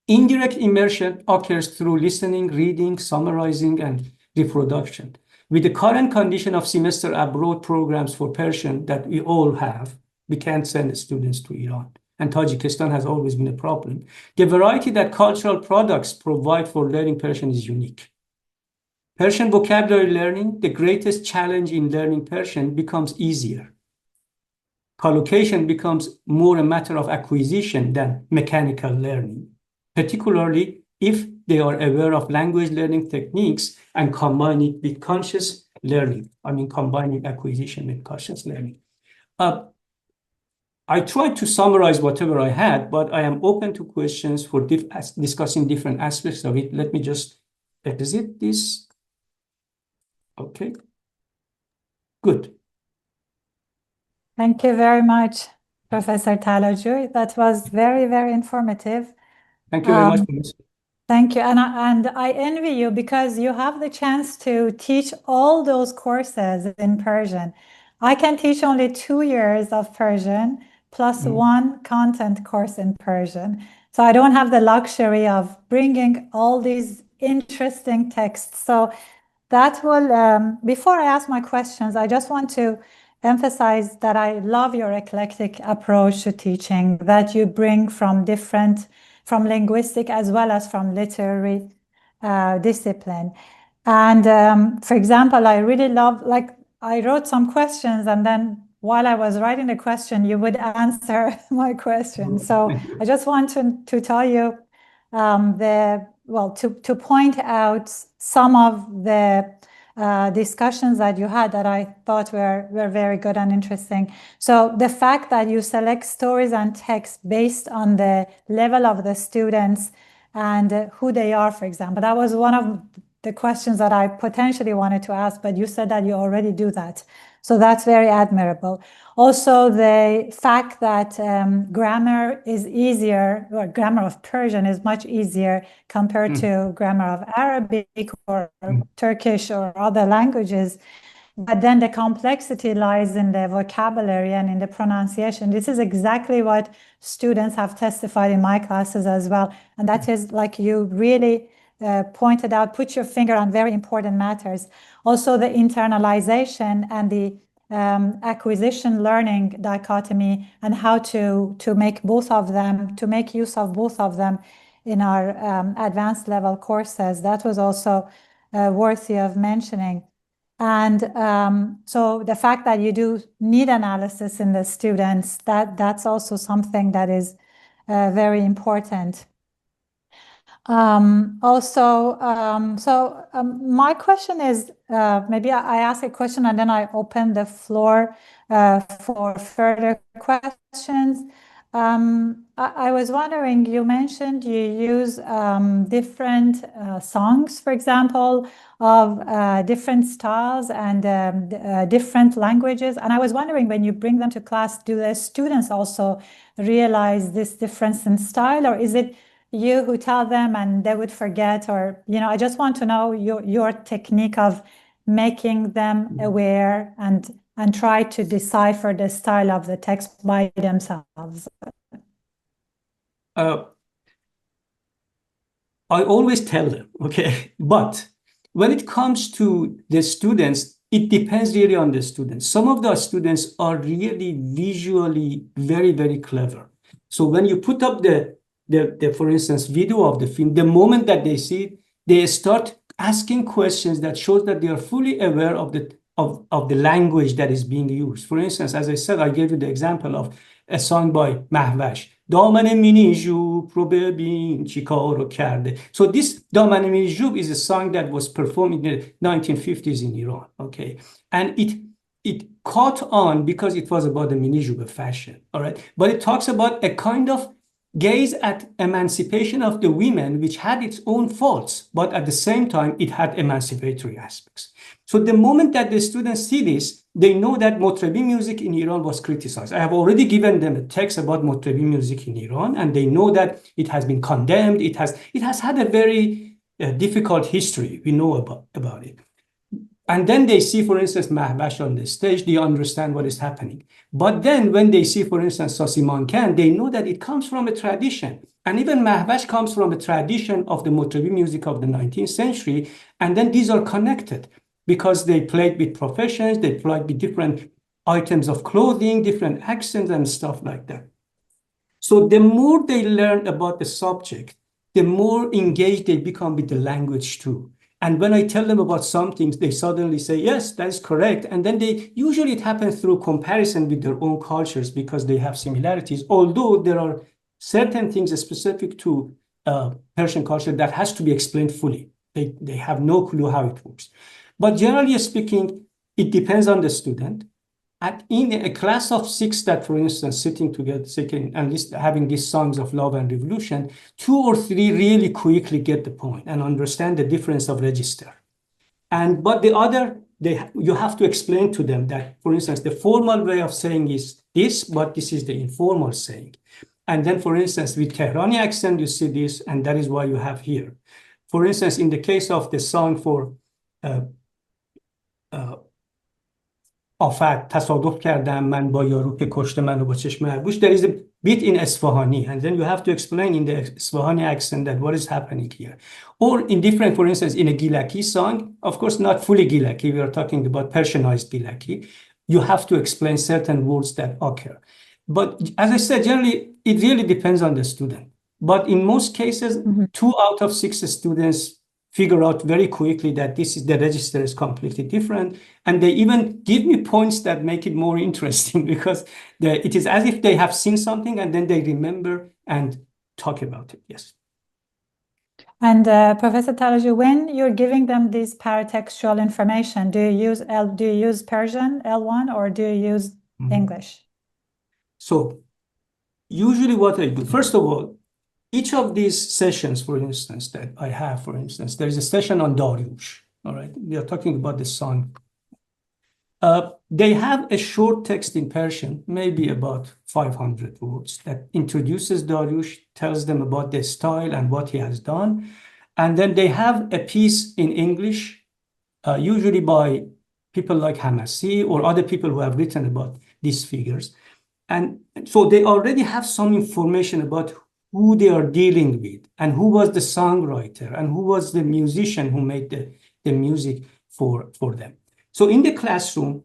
Indirect immersion occurs through listening, reading, summarizing, and reproduction. With the current condition of semester abroad programs for Persian that we all have, we can't send students to Iran. and Tajikistan has always been a problem. The variety that cultural products provide for learning Persian is unique. Persian vocabulary learning, the greatest challenge in learning Persian, becomes easier. Collocation becomes more a matter of acquisition than mechanical learning, particularly if they are aware of language learning techniques and combine it with conscious learning. I mean, combining acquisition with conscious learning. I tried to summarize whatever I had, but I am open to questions for discussing different aspects of it. Let me just exit this. Okay, good. Thank you very much, Professor Talajooy. That was very, very informative. Thank you very much, Professor. Thank you. And I envy you because you have the chance to teach all those courses in Persian. I can teach only 2 years of Persian plus one content course in Persian. So I don't have the luxury of bringing all these interesting texts. So that will, before I ask my questions, I just want to emphasize that I love your eclectic approach to teaching that you bring from linguistic as well as from literary discipline. And for example, I really love, like I wrote some questions and then while I was writing the question, you would answer my question. So I just want to tell you to point out some of the discussions that you had that I thought were very good and interesting. So the fact that you select stories and text based on the level of the students and who they are, for example, that was one of the questions that I potentially wanted to ask, but you said that you already do that. So that's very admirable. Also, the fact that grammar is easier, or grammar of Persian is much easier compared to grammar of Arabic or Turkish or other languages. But then the complexity lies in the vocabulary and in the pronunciation. This is exactly what students have testified in my classes as well. And that is, like you really pointed out, put your finger on very important matters. Also, the internalization and the acquisition learning dichotomy and how to make both of them, to make use of both of them in our advanced level courses. That was also worthy of mentioning. And so the fact that you do need analysis in the students, that's also something that is very important. My question is, maybe I ask a question and then I open the floor for further questions. I was wondering, you mentioned you use different songs, for example, of different styles and different languages. And I was wondering, when you bring them to class, do the students also realize this difference in style, or is it you who tell them and they would forget? Or, I just want to know your technique of making them aware and try to decipher the style of the text by themselves. I always tell them, okay, but when it comes to the students, it depends really on the students. Some of the students are really visually very, very clever. So when you put up the for instance, video of the film, the moment that they see it, they start asking questions that shows that they are fully aware of the language that is being used. For instance, as I said, I gave you the example of a song by Mahvash. دامن مینی ژوب رو ببین چیکارو کرده. So this دامن مینی ژوب is a song that was performed in the 1950s in Iran, okay? And it caught on because it was about the mini ژوب fashion, all right? But it talks about a kind of gaze at emancipation of the women, which had its own faults, but at the same time, it had emancipatory aspects. So the moment that the students see this, they know that Motrebi music in Iran was criticized. I have already given them a text about Motrebi music in Iran, and they know that it has been condemned. It has had a very difficult history. We know about it. And then they see, for instance, Mahvash on the stage, they understand what is happening. But then when they see, for instance, Sasi Mankan, they know that it comes from a tradition. And even Mahvash comes from a tradition of the Motrebi music of the 19th century. And then these are connected because they played with professions, they played with different items of clothing, different accents and stuff like that. So the more they learn about the subject, the more engaged they become with the language too. And when I tell them about something, they suddenly say, yes, that is correct. And then usually it happens through comparison with their own cultures because they have similarities, although there are certain things specific to Persian culture that has to be explained fully. They have no clue how it works. But generally speaking, it depends on the student. In a class of 6 that, for instance, sitting together, and having these songs of love and revolution, 2 or 3 really quickly get the point and understand the difference of register. But the other, you have to explain to them that, for instance, the formal way of saying is this, but this is the informal saying. And then, for instance, with Tehrani accent, you see this, and that is why you have here. For instance, in the case of the song for آفت تصادف کردم من با یارو که کشته منو با چشم ابروش. There is a bit in Esfahani, and then you have to explain in the Esfahani accent that what is happening here. Or in different, for instance, in a Gilaki song, of course not fully Gilaki, we are talking about Persianized Gilaki, you have to explain certain words that occur. But as I said, generally, it really depends on the student. But in most cases, 2 out of 6 students figure out very quickly that the register is completely different. And they even give me points that make it more interesting because it is as if they have seen something and then they remember and talk about it. Yes. And Professor Talajooy, when you're giving them this paratextual information, do you use Persian L1 or do you use English? So usually what I do, first of all, each of these sessions, for instance, that I have, for instance, there is a session on Daryush, all right? We are talking about the song. They have a short text in Persian, maybe about 500 words, that introduces Daryush, tells them about the style and what he has done. And then they have a piece in English, usually by people like Hamasi or other people who have written about these figures. And so they already have some information about who they are dealing with and who was the songwriter and who was the musician who made the music for them. So in the classroom,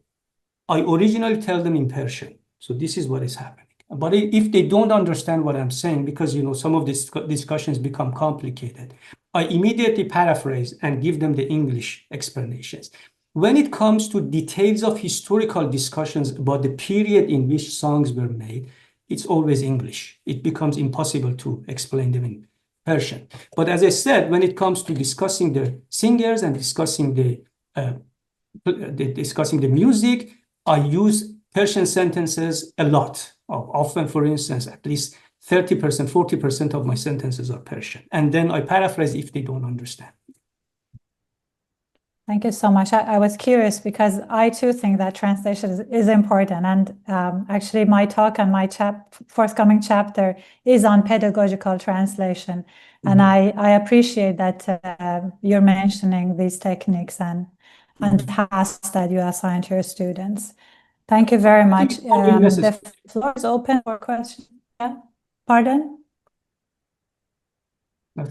I originally tell them in Persian. So this is what is happening. But if they don't understand what I'm saying, because some of these discussions become complicated, I immediately paraphrase and give them the English explanations. When it comes to details of historical discussions about the period in which songs were made, it's always English. It becomes impossible to explain them in Persian. But as I said, when it comes to discussing the singers and discussing the music, I use Persian sentences a lot. Often, for instance, at least 30%, 40% of my sentences are Persian. And then I paraphrase if they don't understand. Thank you so much. I was curious because I too think that translation is important. And actually my talk and my forthcoming chapter is on pedagogical translation. And I appreciate that you're mentioning these techniques and tasks that you assign to your students. Thank you very much. The floor is open for questions. Yeah? Pardon? I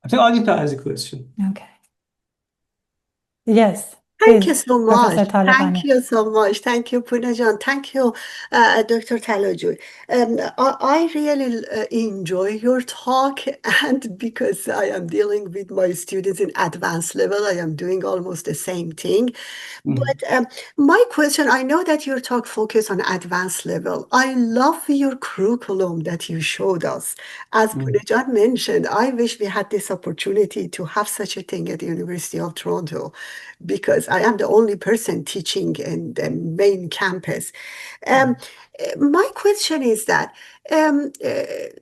think Adita has a question. Okay. Yes. Thank you so much. Thank you so much. Thank you, Poonajan. Thank you, Dr. Talajooy. I really enjoy your talk, and because I am dealing with my students in advanced level, I am doing almost the same thing. But my question, I know that your talk focused on advanced level. I love your curriculum that you showed us. As Poonajan mentioned, I wish we had this opportunity to have such a thing at the University of Toronto, because I am the only person teaching in the main campus. My question is that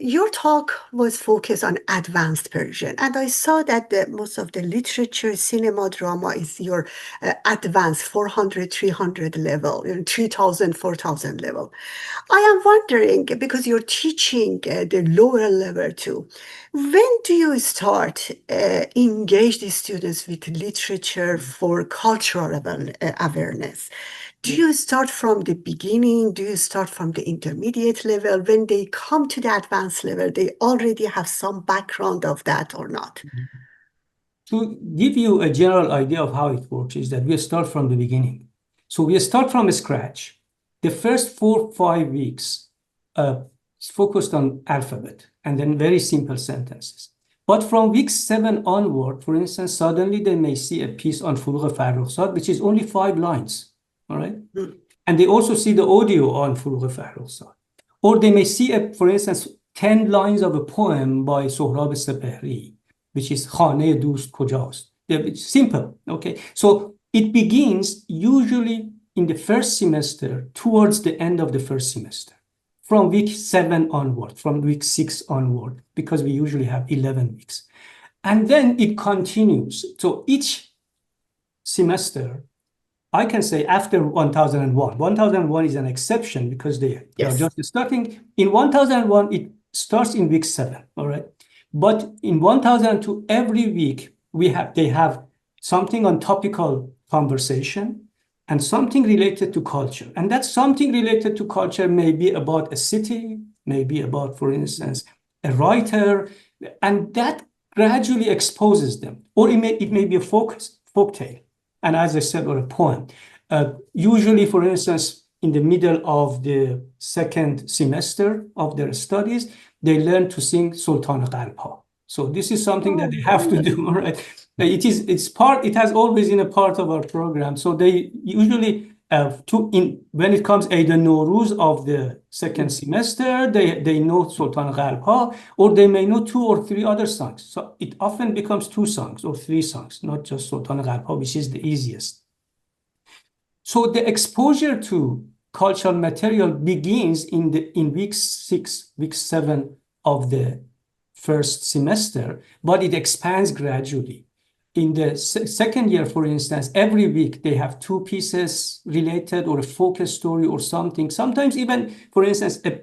your talk was focused on advanced Persian, and I saw that most of the literature, cinema, drama is your advanced 400, 300 level, 3,000, 4,000 level. I am wondering, because you're teaching the lower level too, when do you start engage the students with literature for cultural awareness? Do you start from the beginning? Do you start from the intermediate level? When they come to the advanced level, they already have some background of that or not? To give you a general idea of how it works is that we start from the beginning. So we start from scratch. The first 4 or 5 weeks, focused on alphabet and then very simple sentences. But from week 7 onward, for instance, suddenly they may see a piece on Furuq Farrokhzad, which is only 5 lines, all right? And they also see the audio on Furuq Farrokhzad. Or they may see, for instance, 10 lines of a poem by Sohrab Sepehri, which is Khane Doost Kojast. It's simple, okay? So it begins usually in the first semester, towards the end of the first semester, from week 7 onward, from week 6 onward, because we usually have 11 weeks. And then it continues. So each semester, I can say after 1001. 1001 is an exception because they are just starting. In 1001, it starts in week 7, all right? But in 1002, every week, they have something on topical conversation and something related to culture. And that something related to culture may be about a city, maybe about, for instance, a writer, and that gradually exposes them. Or it may be a folk tale, and as I said, or a poem. Usually, for instance, in the middle of the second semester of their studies, they learn to sing Sultan Qalpa. So this is something that they have to do, all right? It has always been a part of our program. So they usually when it comes Eid al-Nowruz of the second semester, they know Sultan Qalpa, or they may know 2 or 3 other songs. So it often becomes 2 songs or 3 songs, not just Sultan Qalpa, which is the easiest. So the exposure to cultural material begins in week 6, week 7 of the first semester, but it expands gradually. In the second year, for instance, every week they have 2 pieces related or a focus story or something. Sometimes even, for instance, in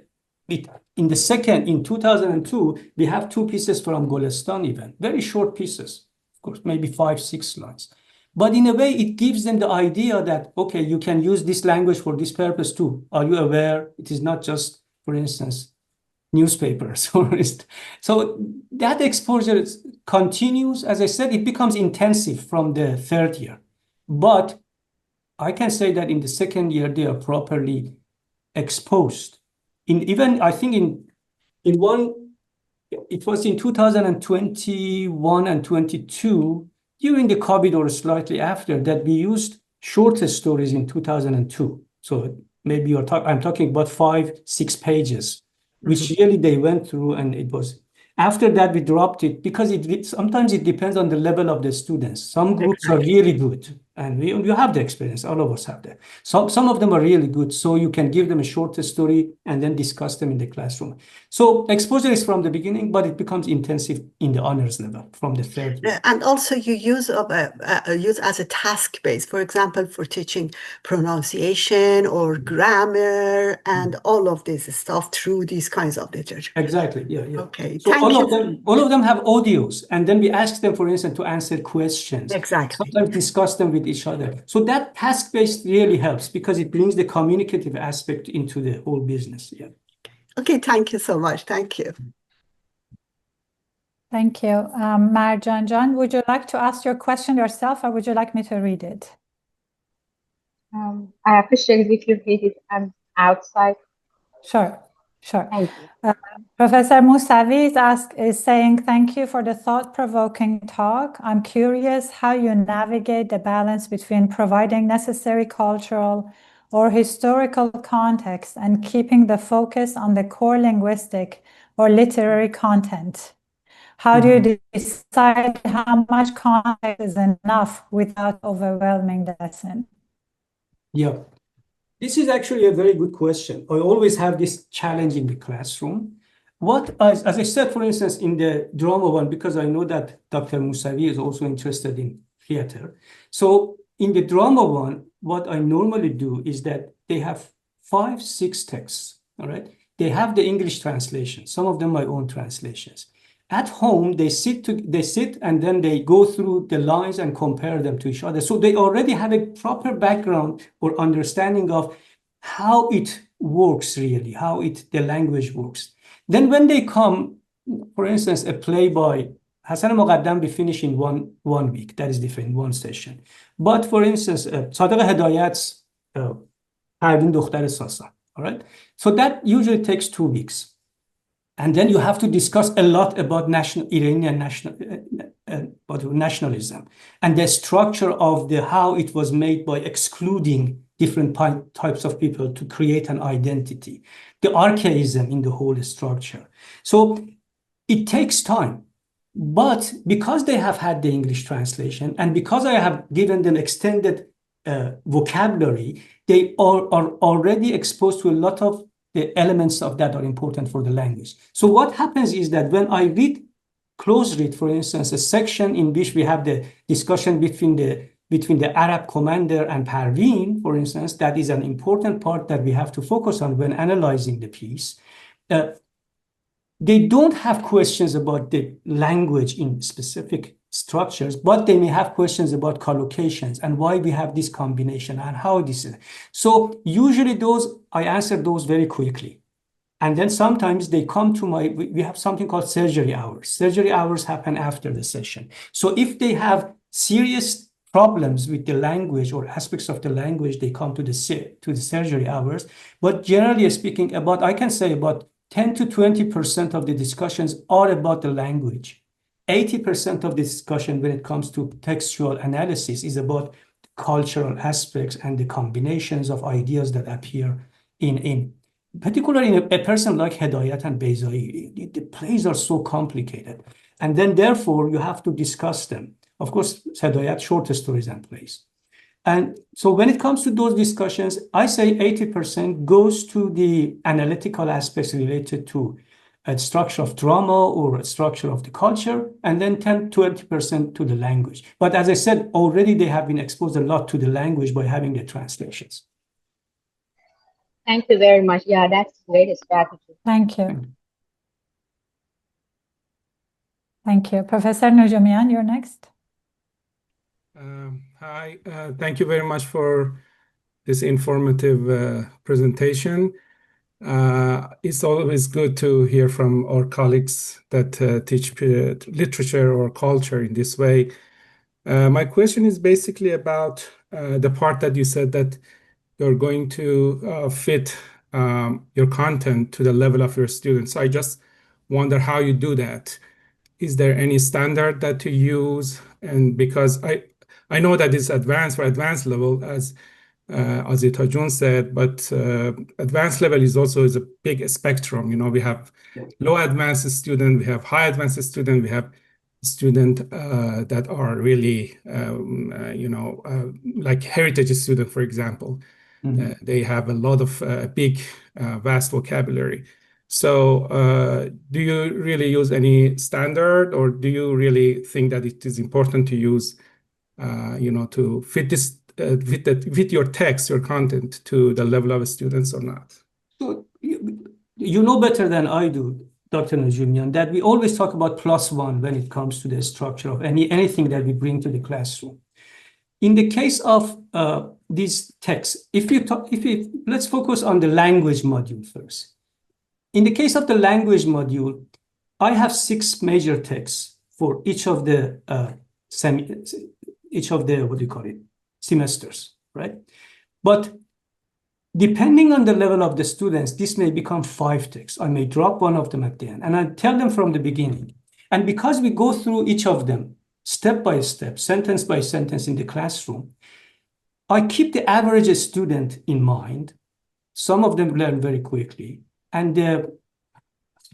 2002, we have 2 pieces from Golestan even, very short pieces, of course, maybe 5-6 lines. But in a way, it gives them the idea that, okay, you can use this language for this purpose too. Are you aware? It is not just, for instance, newspapers. So that exposure continues. As I said, it becomes intensive from the 3rd year. But I can say that in the 2nd year, they are properly exposed. I think it was in 2021 and 22, during the COVID or slightly after, that we used shorter stories in 2002. So maybe I'm talking about 5-6 pages, which really they went through, and it was. After that, we dropped it because sometimes it depends on the level of the students. Some groups are really good, and you have the experience. All of us have that. Some of them are really good, so you can give them a shorter story and then discuss them in the classroom. So exposure is from the beginning, but it becomes intensive in the honors level from the 3rd year. And also you use as a task base, for example, for teaching pronunciation or grammar and all of this stuff through these kinds of literature. Exactly. Yeah. Okay. So all of them have audios, and then we ask them, for instance, to answer questions. Exactly. Sometimes discuss them with each other. So that task-based really helps because it brings the communicative aspect into the whole business. Yeah. Okay. Thank you so much. Thank you. Thank you. Marjan Jan, would you like to ask your question yourself, or would you like me to read it? I appreciate if you read it outside. Sure. Thank you. Professor Mousavi is saying, thank you for the thought-provoking talk. I'm curious how you navigate the balance between providing necessary cultural or historical context and keeping the focus on the core linguistic or literary content. How do you decide how much context is enough without overwhelming the lesson? Yeah. This is actually a very good question. I always have this challenge in the classroom. As I said, for instance, in the drama one, because I know that Dr. Mousavi is also interested in theater. So in the drama one, what I normally do is that they have 5-6 texts, all right? They have the English translation, some of them my own translations. At home, they sit and then they go through the lines and compare them to each other. So they already have a proper background or understanding of how it works really, how the language works. Then when they come, for instance, a play by Hassan Muqaddam, we finish in one week. That is different, one session. But for instance, Sadiq Hedayat's Pervin Dukhtar Sasa, all right? So that usually takes 2 weeks. And then you have to discuss a lot about Iranian nationalism and the structure of how it was made by excluding different types of people to create an identity, the archaism in the whole structure. So it takes time. But because they have had the English translation and because I have given them extended vocabulary, they are already exposed to a lot of the elements of that are important for the language. So what happens is that when I close read, for instance, a section in which we have the discussion between the Arab commander and Parveen, for instance, that is an important part that we have to focus on when analyzing the piece. They don't have questions about the language in specific structures, but they may have questions about collocations and why we have this combination and how this is. So usually I answer those very quickly. And then sometimes they come to we have something called surgery hours. Surgery hours happen after the session. So if they have serious problems with the language or aspects of the language, they come to the surgery hours. But generally speaking, I can say about 10 to 20% of the discussions are about the language. 80% of the discussion when it comes to textual analysis is about cultural aspects and the combinations of ideas that appear particularly in a person like Hedayat and Beyzai. The plays are so complicated. And then therefore you have to discuss them. Of course, Hedayat, short stories and plays. And so when it comes to those discussions, I say 80% goes to the analytical aspects related to a structure of drama or a structure of the culture, and then 10 to 20% to the language. But as I said, already they have been exposed a lot to the language by having the translations. Thank you very much. Yeah, that's great strategy. Thank you. Thank you. Professor Najamian, you're next. Hi, thank you very much for this informative presentation. It's always good to hear from our colleagues that teach literature or culture in this way. My question is basically about the part that you said that you're going to fit your content to the level of your students. I just wonder how you do that. Is there any standard that you use? And because I know that it's advanced for advanced level, as Saeed Talajooy said, but advanced level is a big spectrum. You know, we have low advanced student, we have high advanced student, we have student that are really, like heritage student, for example. They have a lot of big, vast vocabulary. So do you really use any standard, or do you really think that it is important to use, to fit this, fit your text, your content to the level of students or not? So you know better than I do, Dr. Najamian, that we always talk about +1 when it comes to the structure of anything that we bring to the classroom. In the case of these texts, let's focus on the language module first. In the case of the language module, I have 6 major texts for each of the semesters, right? But depending on the level of the students, this may become 5 texts. I may drop one of them at the end, and I tell them from the beginning. And because we go through each of them step by step, sentence by sentence in the classroom, I keep the average student in mind. Some of them learn very quickly, and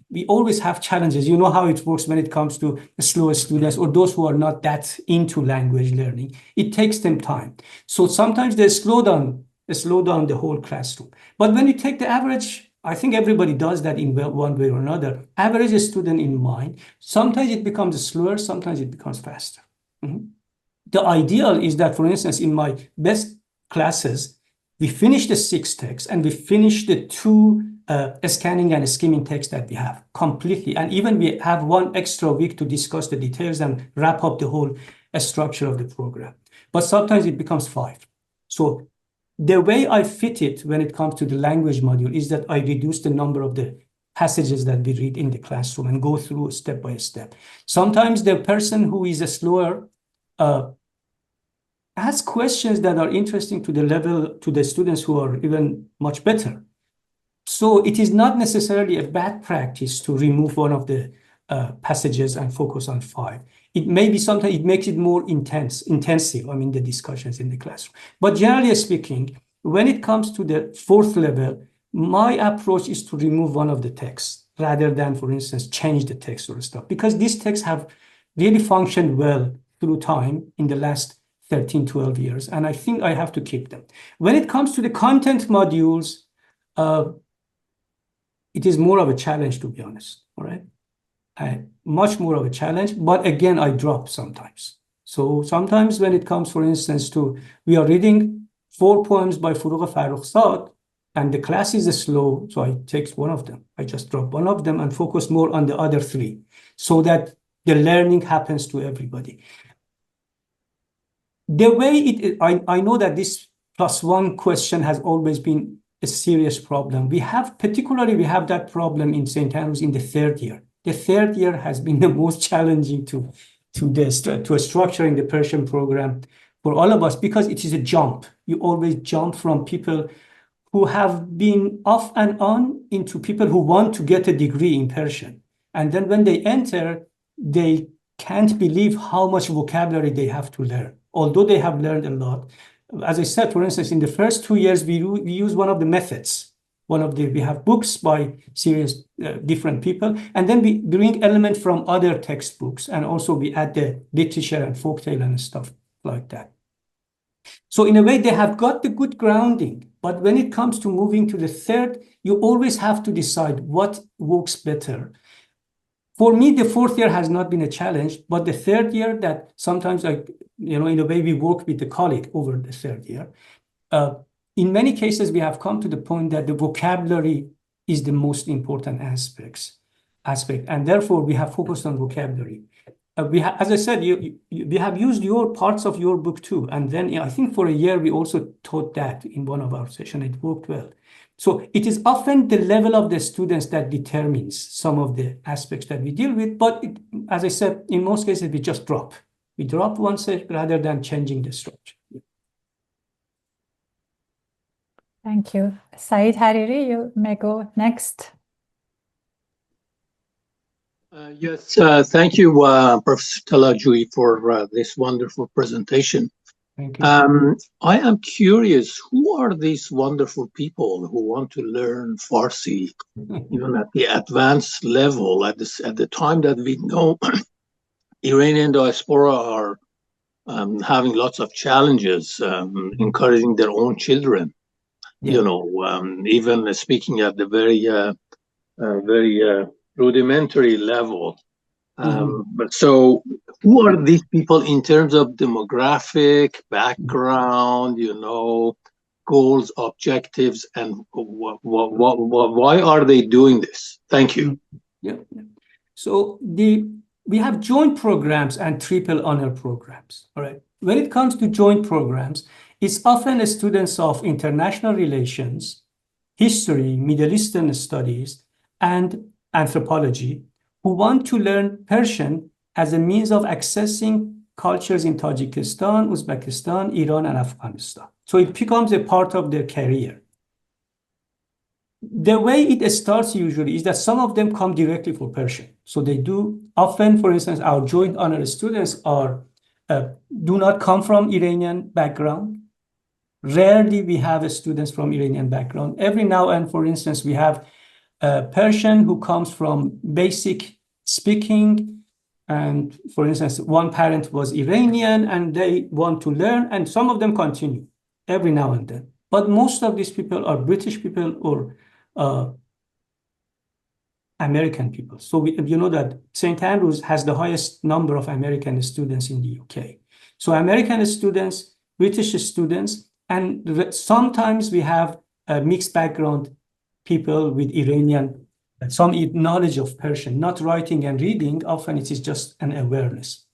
we always have challenges. You know how it works when it comes to the slower students or those who are not that into language learning. It takes them time. So sometimes they slow down the whole classroom. But when you take the average, I think everybody does that in one way or another, average student in mind, sometimes it becomes slower, sometimes it becomes faster. The ideal is that, for instance, in my best classes, we finish the 6 texts and we finish the 2 scanning and skimming text that we have completely. And even we have 1 extra week to discuss the details and wrap up the whole structure of the program. But sometimes it becomes 5. So the way I fit it when it comes to the language module is that I reduce the number of the passages that we read in the classroom and go through step by step. Sometimes the person who is a slower asks questions that are interesting to the students who are even much better. So it is not necessarily a bad practice to remove one of the passages and focus on 5. It may be sometimes it makes it more intensive, I mean, the discussions in the classroom. But generally speaking, when it comes to the 4th level, my approach is to remove one of the texts rather than, for instance, change the text or stuff, because these texts have really functioned well through time in the last 13, 12 years, and I think I have to keep them. When it comes to the content modules, it is more of a challenge, to be honest, all right? Much more of a challenge, but again, I drop sometimes. So sometimes when it comes, for instance, to, we are reading 4 poems by Furuq Farrokhzad, and the class is slow, so I take one of them. I just drop one of them and focus more on the other 3, so that the learning happens to everybody. The way I know that this +1 question has always been a serious problem. We have that problem in St. Andrews in the 3rd year. The 3rd year has been the most challenging to structuring the Persian program for all of us, because it is a jump. You always jump from people who have been off and on into people who want to get a degree in Persian. And then when they enter, they can't believe how much vocabulary they have to learn, although they have learned a lot. As I said, for instance, in the first 2 years, we use one of the methods. We have books by serious different people, and then we bring elements from other textbooks, and also we add the literature and folktale and stuff like that. So in a way, they have got the good grounding, but when it comes to moving to the 3rd, you always have to decide what works better. For me, the 4th year has not been a challenge, but the 3rd year, that sometimes, in a way, we work with the colleague over the 3rd year. In many cases, we have come to the point that the vocabulary is the most important aspect, and therefore we have focused on vocabulary. As I said, we have used your parts of your book too, and then I think for a year we also taught that in one of our sessions. It worked well. So it is often the level of the students that determines some of the aspects that we deal with, but as I said, in most cases we just drop. We drop one set rather than changing the structure. Thank you. Saeed Hariri, you may go next. Yes, thank you, Professor Talajooy, for this wonderful presentation. Thank you. I am curious, who are these wonderful people who want to learn Farsi, even at the advanced level, at the time that we know Iranian diaspora are having lots of challenges, encouraging their own children. Yeah. Even speaking at the very rudimentary level. But so who are these people in terms of demographic, background, goals, objectives, and why are they doing this? Thank you. Yeah. So we have joint programs and triple honor programs. All right. When it comes to joint programs, it's often students of international relations, history, Middle Eastern studies, and anthropology who want to learn Persian as a means of accessing cultures in Tajikistan, Uzbekistan, Iran, and Afghanistan. So it becomes a part of their career. The way it starts usually is that some of them come directly for Persian. So they do often, for instance, our joint honor students do not come from Iranian background. Rarely we have students from Iranian background. Every now and, for instance, we have a Persian who comes from basic speaking. And for instance, one parent was Iranian and they want to learn, and some of them continue every now and then. But most of these people are British people or American people. So you know that St. Andrews has the highest number of American students in the UK. So American students, British students, and sometimes we have a mixed background people with Iranian, some knowledge of Persian, not writing and reading. Often it is just an awareness.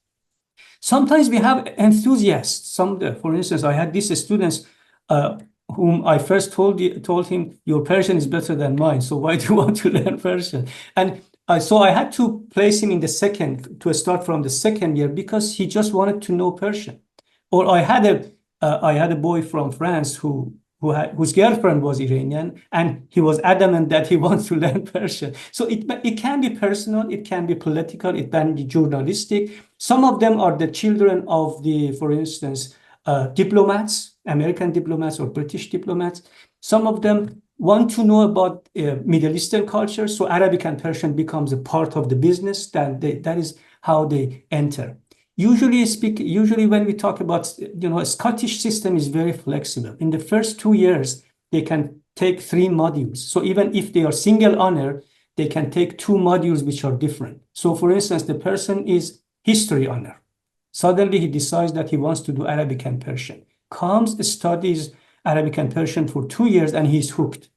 Sometimes we have enthusiasts. For instance, I had these students whom I first told him, your Persian is better than mine, so why do you want to learn Persian? And so I had to place him in the start from the second year because he just wanted to know Persian. Or I had a boy from France who whose girlfriend was Iranian, and he was adamant that he wants to learn Persian. So it can be personal, it can be political, it can be journalistic. Some of them are the children of for instance, diplomats, American diplomats or British diplomats. Some of them want to know about Middle Eastern culture, so Arabic and Persian becomes a part of the business. That is how they enter. Usually when we talk about, a Scottish system is very flexible. In the first 2 years, they can take 3 modules. So even if they are single honor, they can take 2 modules which are different. So for instance, the person is history honor. Suddenly he decides that he wants to do Arabic and Persian. Comes, studies Arabic and Persian for 2 years, and he's hooked.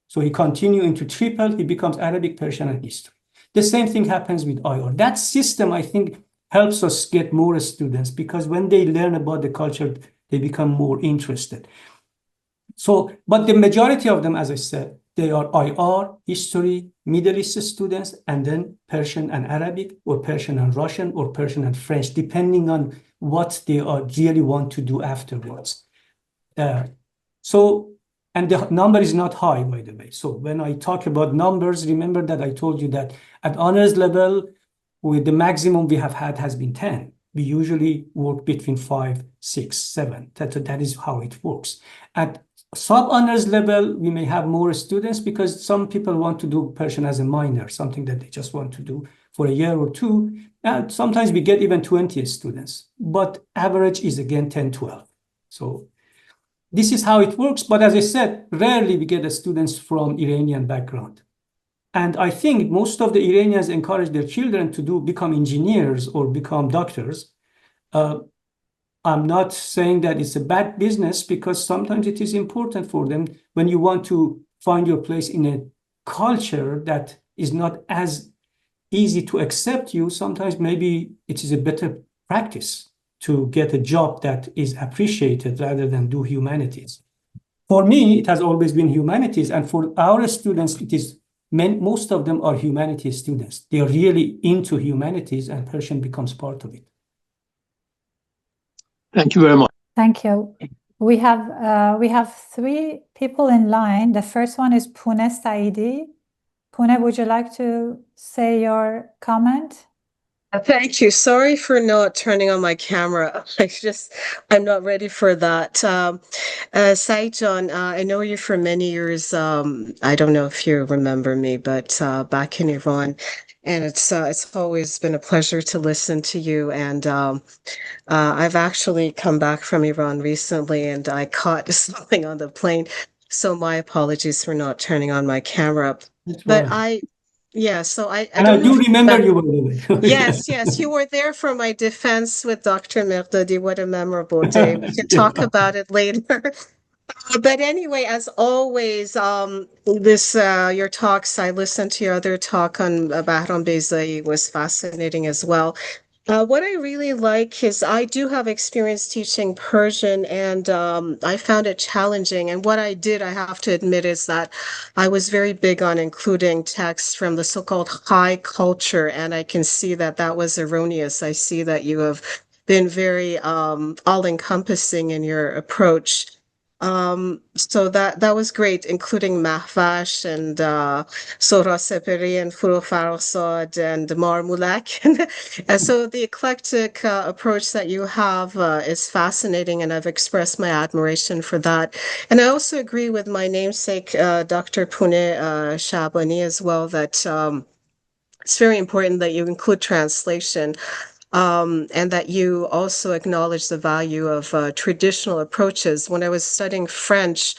So he continues into triple, he becomes Arabic, Persian, and history. The same thing happens with IR. That system, I think, helps us get more students, because when they learn about the culture, they become more interested. So, but the majority of them, as I said, they are IR, history, Middle East students, and then Persian and Arabic, or Persian and Russian, or Persian and French, depending on what they really want to do afterwards. And the number is not high, by the way. So when I talk about numbers, remember that I told you that at honors level, with the maximum we have had has been 10. We usually work between 5, 6, 7. That is how it works. At sub-honors level, we may have more students because some people want to do Persian as a minor, something that they just want to do for a year or 2. And sometimes we get even 20 students, but average is again 10, 12. So this is how it works. But as I said, rarely we get students from Iranian background. And I think most of the Iranians encourage their children to become engineers or become doctors. I'm not saying that it's a bad business, because sometimes it is important for them when you want to find your place in a culture that is not as easy to accept you. Sometimes maybe it is a better practice to get a job that is appreciated rather than do humanities. For me, it has always been humanities. And for our students, it is most of them are humanities students. They are really into humanities, and Persian becomes part of it. Thank you very much. Thank you. We have 3 people in line. The first one is Pune Saidi. Pune, would you like to say your comment? Thank you. Sorry for not turning on my camera. I'm not ready for that. Saeed John, I know you for many years. I don't know if you remember me, but back in Iran, and it's always been a pleasure to listen to you. And I've actually come back from Iran recently, and I caught something on the plane. So my apologies for not turning on my camera. But I don't do remember you, by the way. Yes, you were there for my defense with Dr. Mir-Djalali. What a memorable day. We can talk about it later. But anyway, as always, your talks, I listened to your other talk on Bahram Bezai, was fascinating as well. What I really like is I do have experience teaching Persian, and I found it challenging. And what I did, I have to admit, is that I was very big on including texts from the so-called high culture, and I can see that that was erroneous. I see that you have been very all-encompassing in your approach. So that was great, including Mahvash and Sohra Seperi and Furu Farasad and Marmulak. And so the eclectic approach that you have is fascinating, and I've expressed my admiration for that. And I also agree with my namesake, Dr. Pune Shabani, as well, that it's very important that you include translation. And that you also acknowledge the value of traditional approaches. When I was studying French,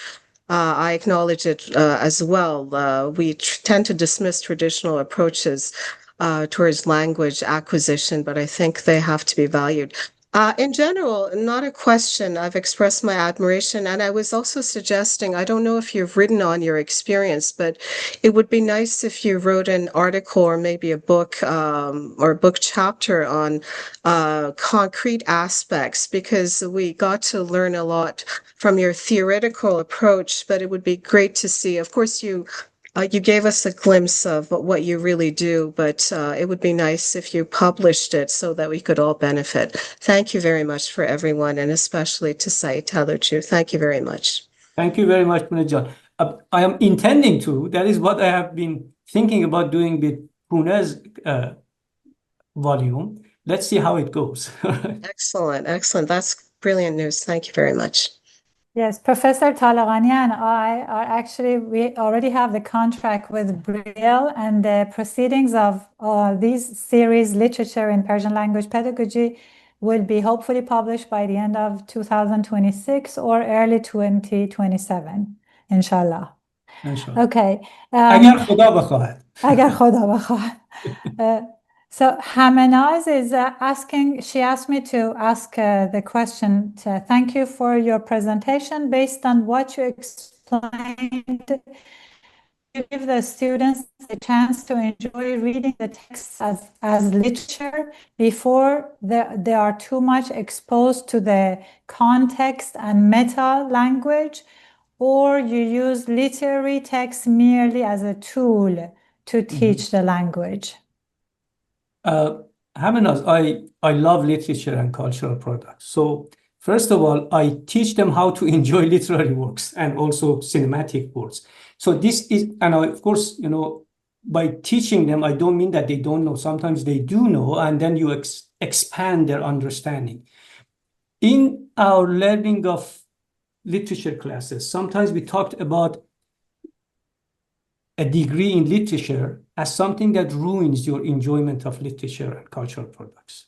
I acknowledge it as well. We tend to dismiss traditional approaches towards language acquisition, but I think they have to be valued. In general, not a question. I've expressed my admiration, and I was also suggesting, I don't know if you've written on your experience, but it would be nice if you wrote an article or maybe a book or a book chapter on concrete aspects, because we got to learn a lot from your theoretical approach, but it would be great to see. Of course, you gave us a glimpse of what you really do, but it would be nice if you published it so that we could all benefit. Thank you very much for everyone, and especially to Saeed Talajooy. Thank you very much. Thank you very much, Mir-Djalali. I am intending to, that is what I have been thinking about doing with Pune's volume. Let's see how it goes. Excellent, excellent. That's brilliant news. Thank you very much. Yes, Professor Talagani and I are actually, we already have the contract with Brill, and the proceedings of these series, Literature in Persian Language Pedagogy, will be hopefully published by the end of 2026 or early 2027, inshallah. Inshallah. Okay. اگر خدا بخواهد. اگر خدا بخواهد. So Hamanaz is asking, she asked me to ask the question, thank you for your presentation. Based on what you explained, you give the students the chance to enjoy reading the texts as literature before they are too much exposed to the context and meta language, or you use literary text merely as a tool to teach the language? Hamanaz, I love literature and cultural products. So first of all, I teach them how to enjoy literary works and also cinematic works. So this is, and of course, you know, by teaching them, I don't mean that they don't know. Sometimes they do know, and then you expand their understanding. In our learning of literature classes, sometimes we talked about a degree in literature as something that ruins your enjoyment of literature and cultural products.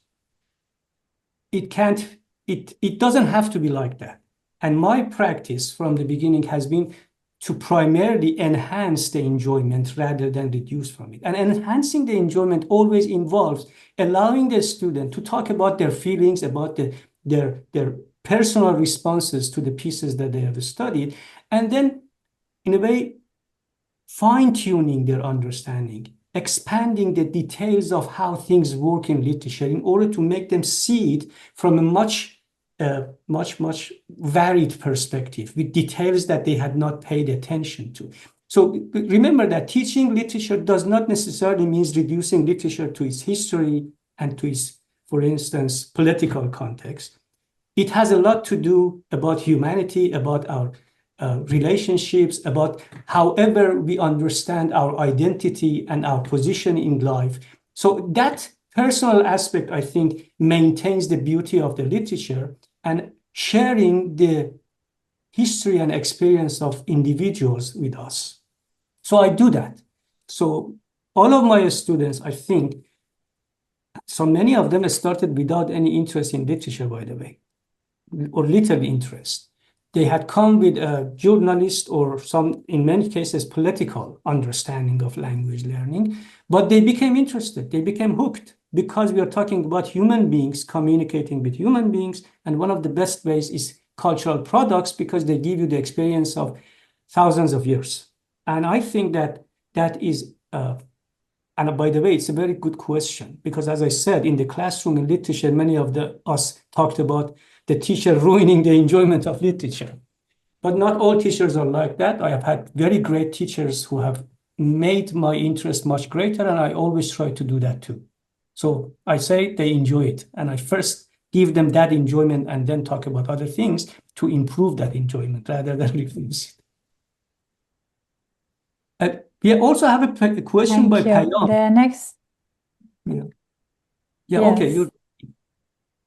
It doesn't have to be like that. And my practice from the beginning has been to primarily enhance the enjoyment rather than reduce from it. And enhancing the enjoyment always involves allowing the student to talk about their feelings, about their personal responses to the pieces that they have studied, and then in a way, fine-tuning their understanding, expanding the details of how things work in literature in order to make them see it from a much varied perspective with details that they had not paid attention to. So remember that teaching literature does not necessarily mean reducing literature to its history and to its, for instance, political context. It has a lot to do about humanity, about our relationships, about however we understand our identity and our position in life. So that personal aspect, I think, maintains the beauty of the literature and sharing the history and experience of individuals with us. So I do that. So all of my students, I think, so many of them started without any interest in literature, by the way, or little interest. They had come with a journalist or some, in many cases, political understanding of language learning, but they became interested, they became hooked because we are talking about human beings communicating with human beings. And one of the best ways is cultural products because they give you the experience of thousands of years. And I think that that is, and by the way, it's a very good question because as I said, in the classroom in literature, many of us talked about the teacher ruining the enjoyment of literature. But not all teachers are like that. I have had very great teachers who have made my interest much greater, and I always try to do that too. So I say they enjoy it, and I first give them that enjoyment and then talk about other things to improve that enjoyment rather than reduce it. We also have a question by Payam. The next. Yeah, Yes. okay.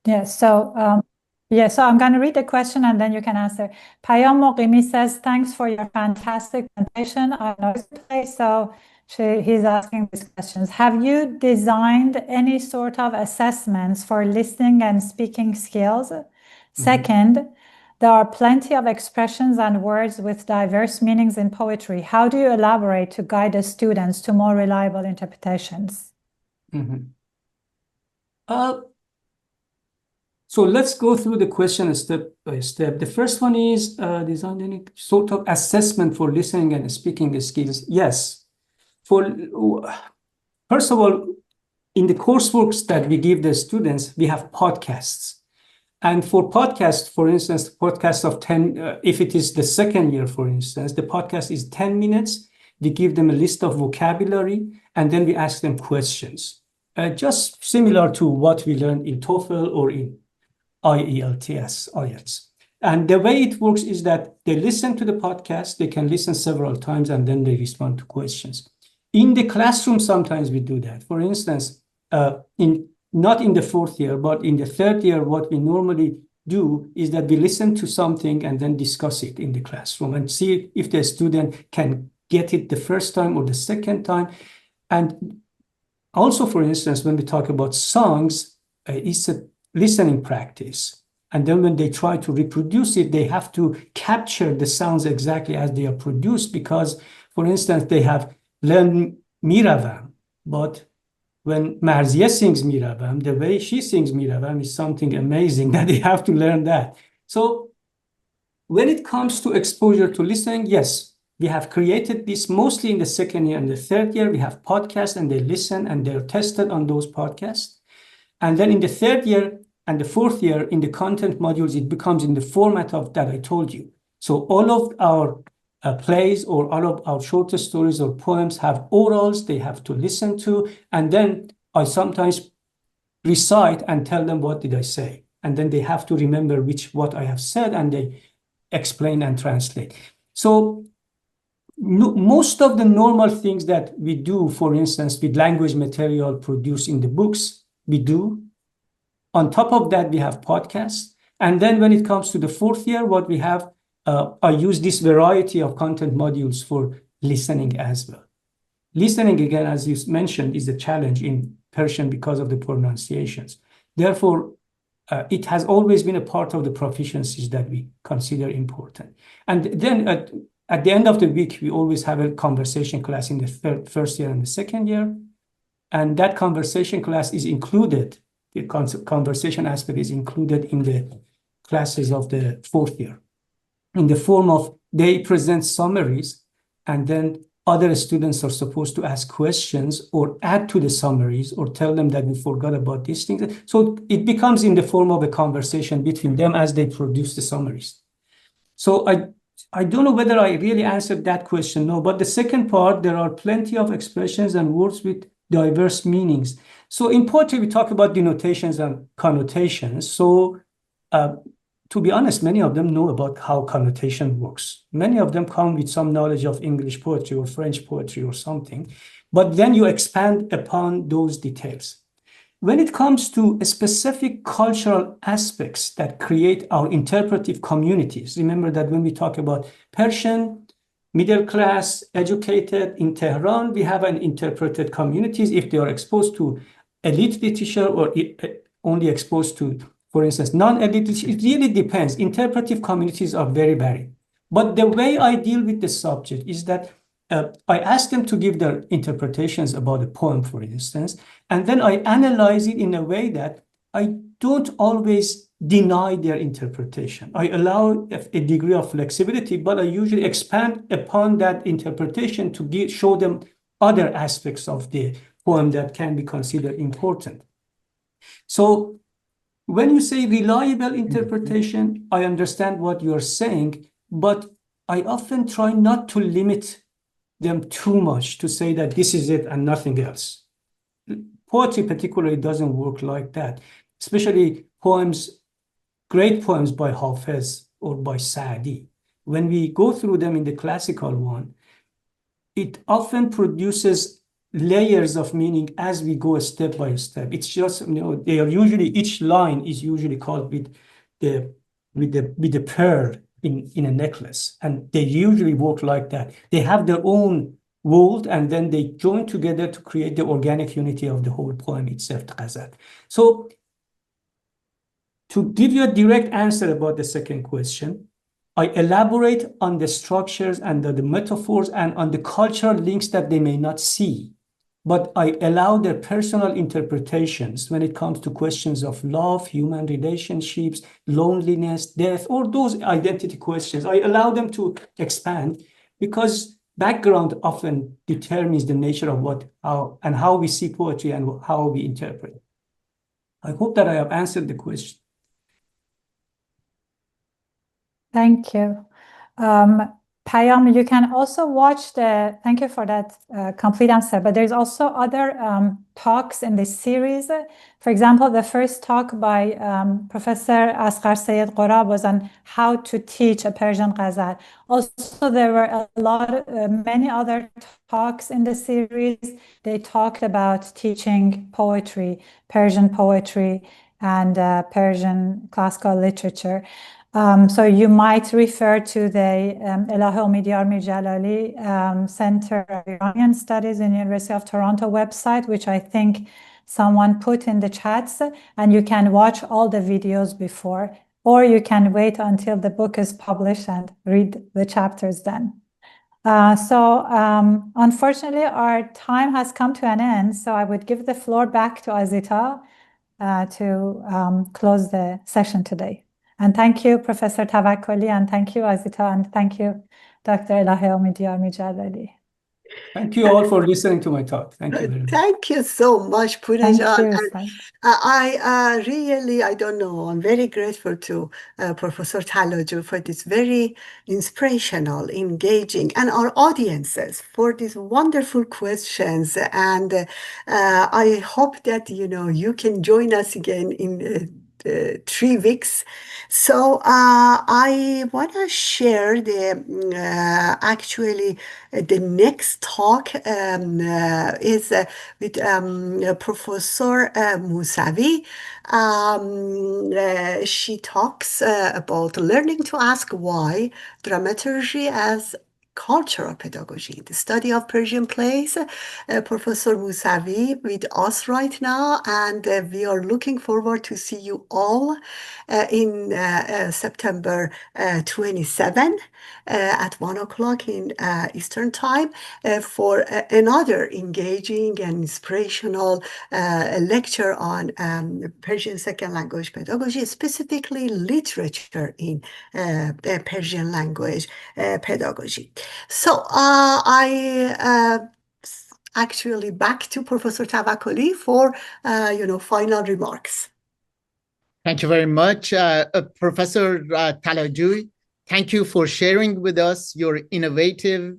Yes, so so I'm going to read the question and then you can answer. Payam Moqimi says, thanks for your fantastic presentation. I know it's place, so he's asking these questions. Have you designed any sort of assessments for listening and speaking skills? Second, there are plenty of expressions and words with diverse meanings in poetry. How do you elaborate to guide the students to more reliable interpretations? So let's go through the question step by step. The first one is design any sort of assessment for listening and speaking skills. Yes. First of all, in the courseworks that we give the students, we have podcasts. And for podcasts, for instance, podcast of 10, if it is the second year, for instance, the podcast is 10 minutes. We give them a list of vocabulary, and then we ask them questions. Just similar to what we learned in TOEFL or in IELTS. And the way it works is that they listen to the podcast, they can listen several times, and then they respond to questions. In the classroom, sometimes we do that. For instance, not in the fourth year, but in the third year, what we normally do is that we listen to something and then discuss it in the classroom and see if the student can get it the first time or the second time. And also, for instance, when we talk about songs, it's a listening practice. And then when they try to reproduce it, they have to capture the sounds exactly as they are produced because, for instance, they have learned Miravam, but when Marzieh sings Miravam, the way she sings Miravam is something amazing that they have to learn that. So when it comes to exposure to listening, yes, we have created this mostly in the second year and the third year. We have podcasts and they listen and they're tested on those podcasts. And then in the third year and the fourth year in the content modules, it becomes in the format of that I told you. So all of our plays or all of our shorter stories or poems have orals they have to listen to. And then I sometimes recite and tell them what did I say. And then they have to remember what I have said and they explain and translate. So most of the normal things that we do, for instance, with language material produced in the books, we do. On top of that, we have podcasts. And then when it comes to the fourth year, what we have, I use this variety of content modules for listening as well. Listening, again, as you mentioned, is a challenge in Persian because of the pronunciations. Therefore, it has always been a part of the proficiencies that we consider important. And then at the end of the week, we always have a conversation class in the first year and the second year. And that conversation class is included, the conversation aspect is included in the classes of the fourth year in the form of they present summaries and then other students are supposed to ask questions or add to the summaries or tell them that we forgot about these things. So it becomes in the form of a conversation between them as they produce the summaries. So I don't know whether I really answered that question, no, but the second part, there are plenty of expressions and words with diverse meanings. So in poetry, we talk about denotations and connotations. So to be honest, many of them know about how connotation works. Many of them come with some knowledge of English poetry or French poetry or something, but then you expand upon those details. When it comes to specific cultural aspects that create our interpretive communities, remember that when we talk about Persian, middle class, educated in Tehran, we have an interpreted communities if they are exposed to elite literature or only exposed to, for instance, non-elite literature. It really depends. Interpretive communities are very varied. But the way I deal with the subject is that I ask them to give their interpretations about a poem, for instance, and then I analyze it in a way that I don't always deny their interpretation. I allow a degree of flexibility, but I usually expand upon that interpretation to show them other aspects of the poem that can be considered important. So when you say reliable interpretation, I understand what you're saying, but I often try not to limit them too much to say that this is it and nothing else. Poetry particularly doesn't work like that, especially poems, great poems by Hafez or by Saadi. When we go through them in the classical one, it often produces layers of meaning as we go step by step. It's just, they are usually, each line is usually called with the pearl in a necklace. And they usually work like that. They have their own world and then they join together to create the organic unity of the whole poem itself, Ghazal. So to give you a direct answer about the second question, I elaborate on the structures and the metaphors and on the cultural links that they may not see. But I allow their personal interpretations when it comes to questions of love, human relationships, loneliness, death, or those identity questions. I allow them to expand because background often determines the nature of how we see poetry and how we interpret. I hope that I have answered the question. Thank you. Payam, you can also watch thank you for that complete answer, but there's also other talks in this series. For example, the first talk by Professor Asghar Sayed Qorab was on how to teach a Persian ghazal. Also, there were many other talks in the series. They talked about teaching poetry, Persian poetry, and Persian classical literature. So you might refer to the Elahé Omidyar Mir-Djalali Center of Iranian Studies in University of Toronto website, which I think someone put in the chats, and you can watch all the videos before, or you can wait until the book is published and read the chapters then. Unfortunately, our time has come to an end, so I would give the floor back to Azita to close the session today. And thank you, Professor Tavakkoli, and thank you, Azita, and thank you, Dr. Elahé Omidyar Mir-Djalali. Thank you all for listening to my talk. Thank you very much. Thank you so much, Thank Punejan. you. I really, I don't know, I'm very grateful to Professor Talajooy for this very inspirational, engaging, and our audiences for these wonderful questions. And I hope that, you can join us again in 3 weeks. So I want to share actually the next talk is with Professor Mousavi. She talks about learning to ask why, dramaturgy as cultural pedagogy, the study of Persian plays. Professor Mousavi with us right now, and we are looking forward to see you all in September 27 at 1 o'clock in Eastern Time for another engaging and inspirational lecture on Persian second language pedagogy, specifically literature in Persian language pedagogy. So I actually back to Professor Tavakkoli for final remarks. Thank you very much, Professor Talajooy. Thank you for sharing with us your innovative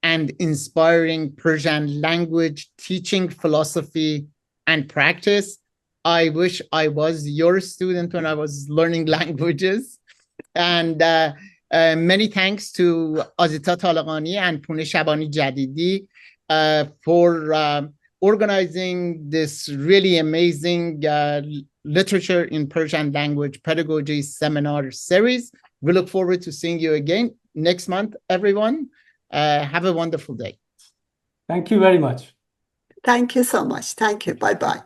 and inspiring Persian language teaching philosophy and practice. I wish I was your student when I was learning languages. And many thanks to Azita Talaqani and Pune Shabani Jadidi for organizing this really amazing literature in Persian language pedagogy seminar series. We look forward to seeing you again next month, everyone. Have a wonderful day. Thank you very much. Thank you so much. Thank you. Bye-bye.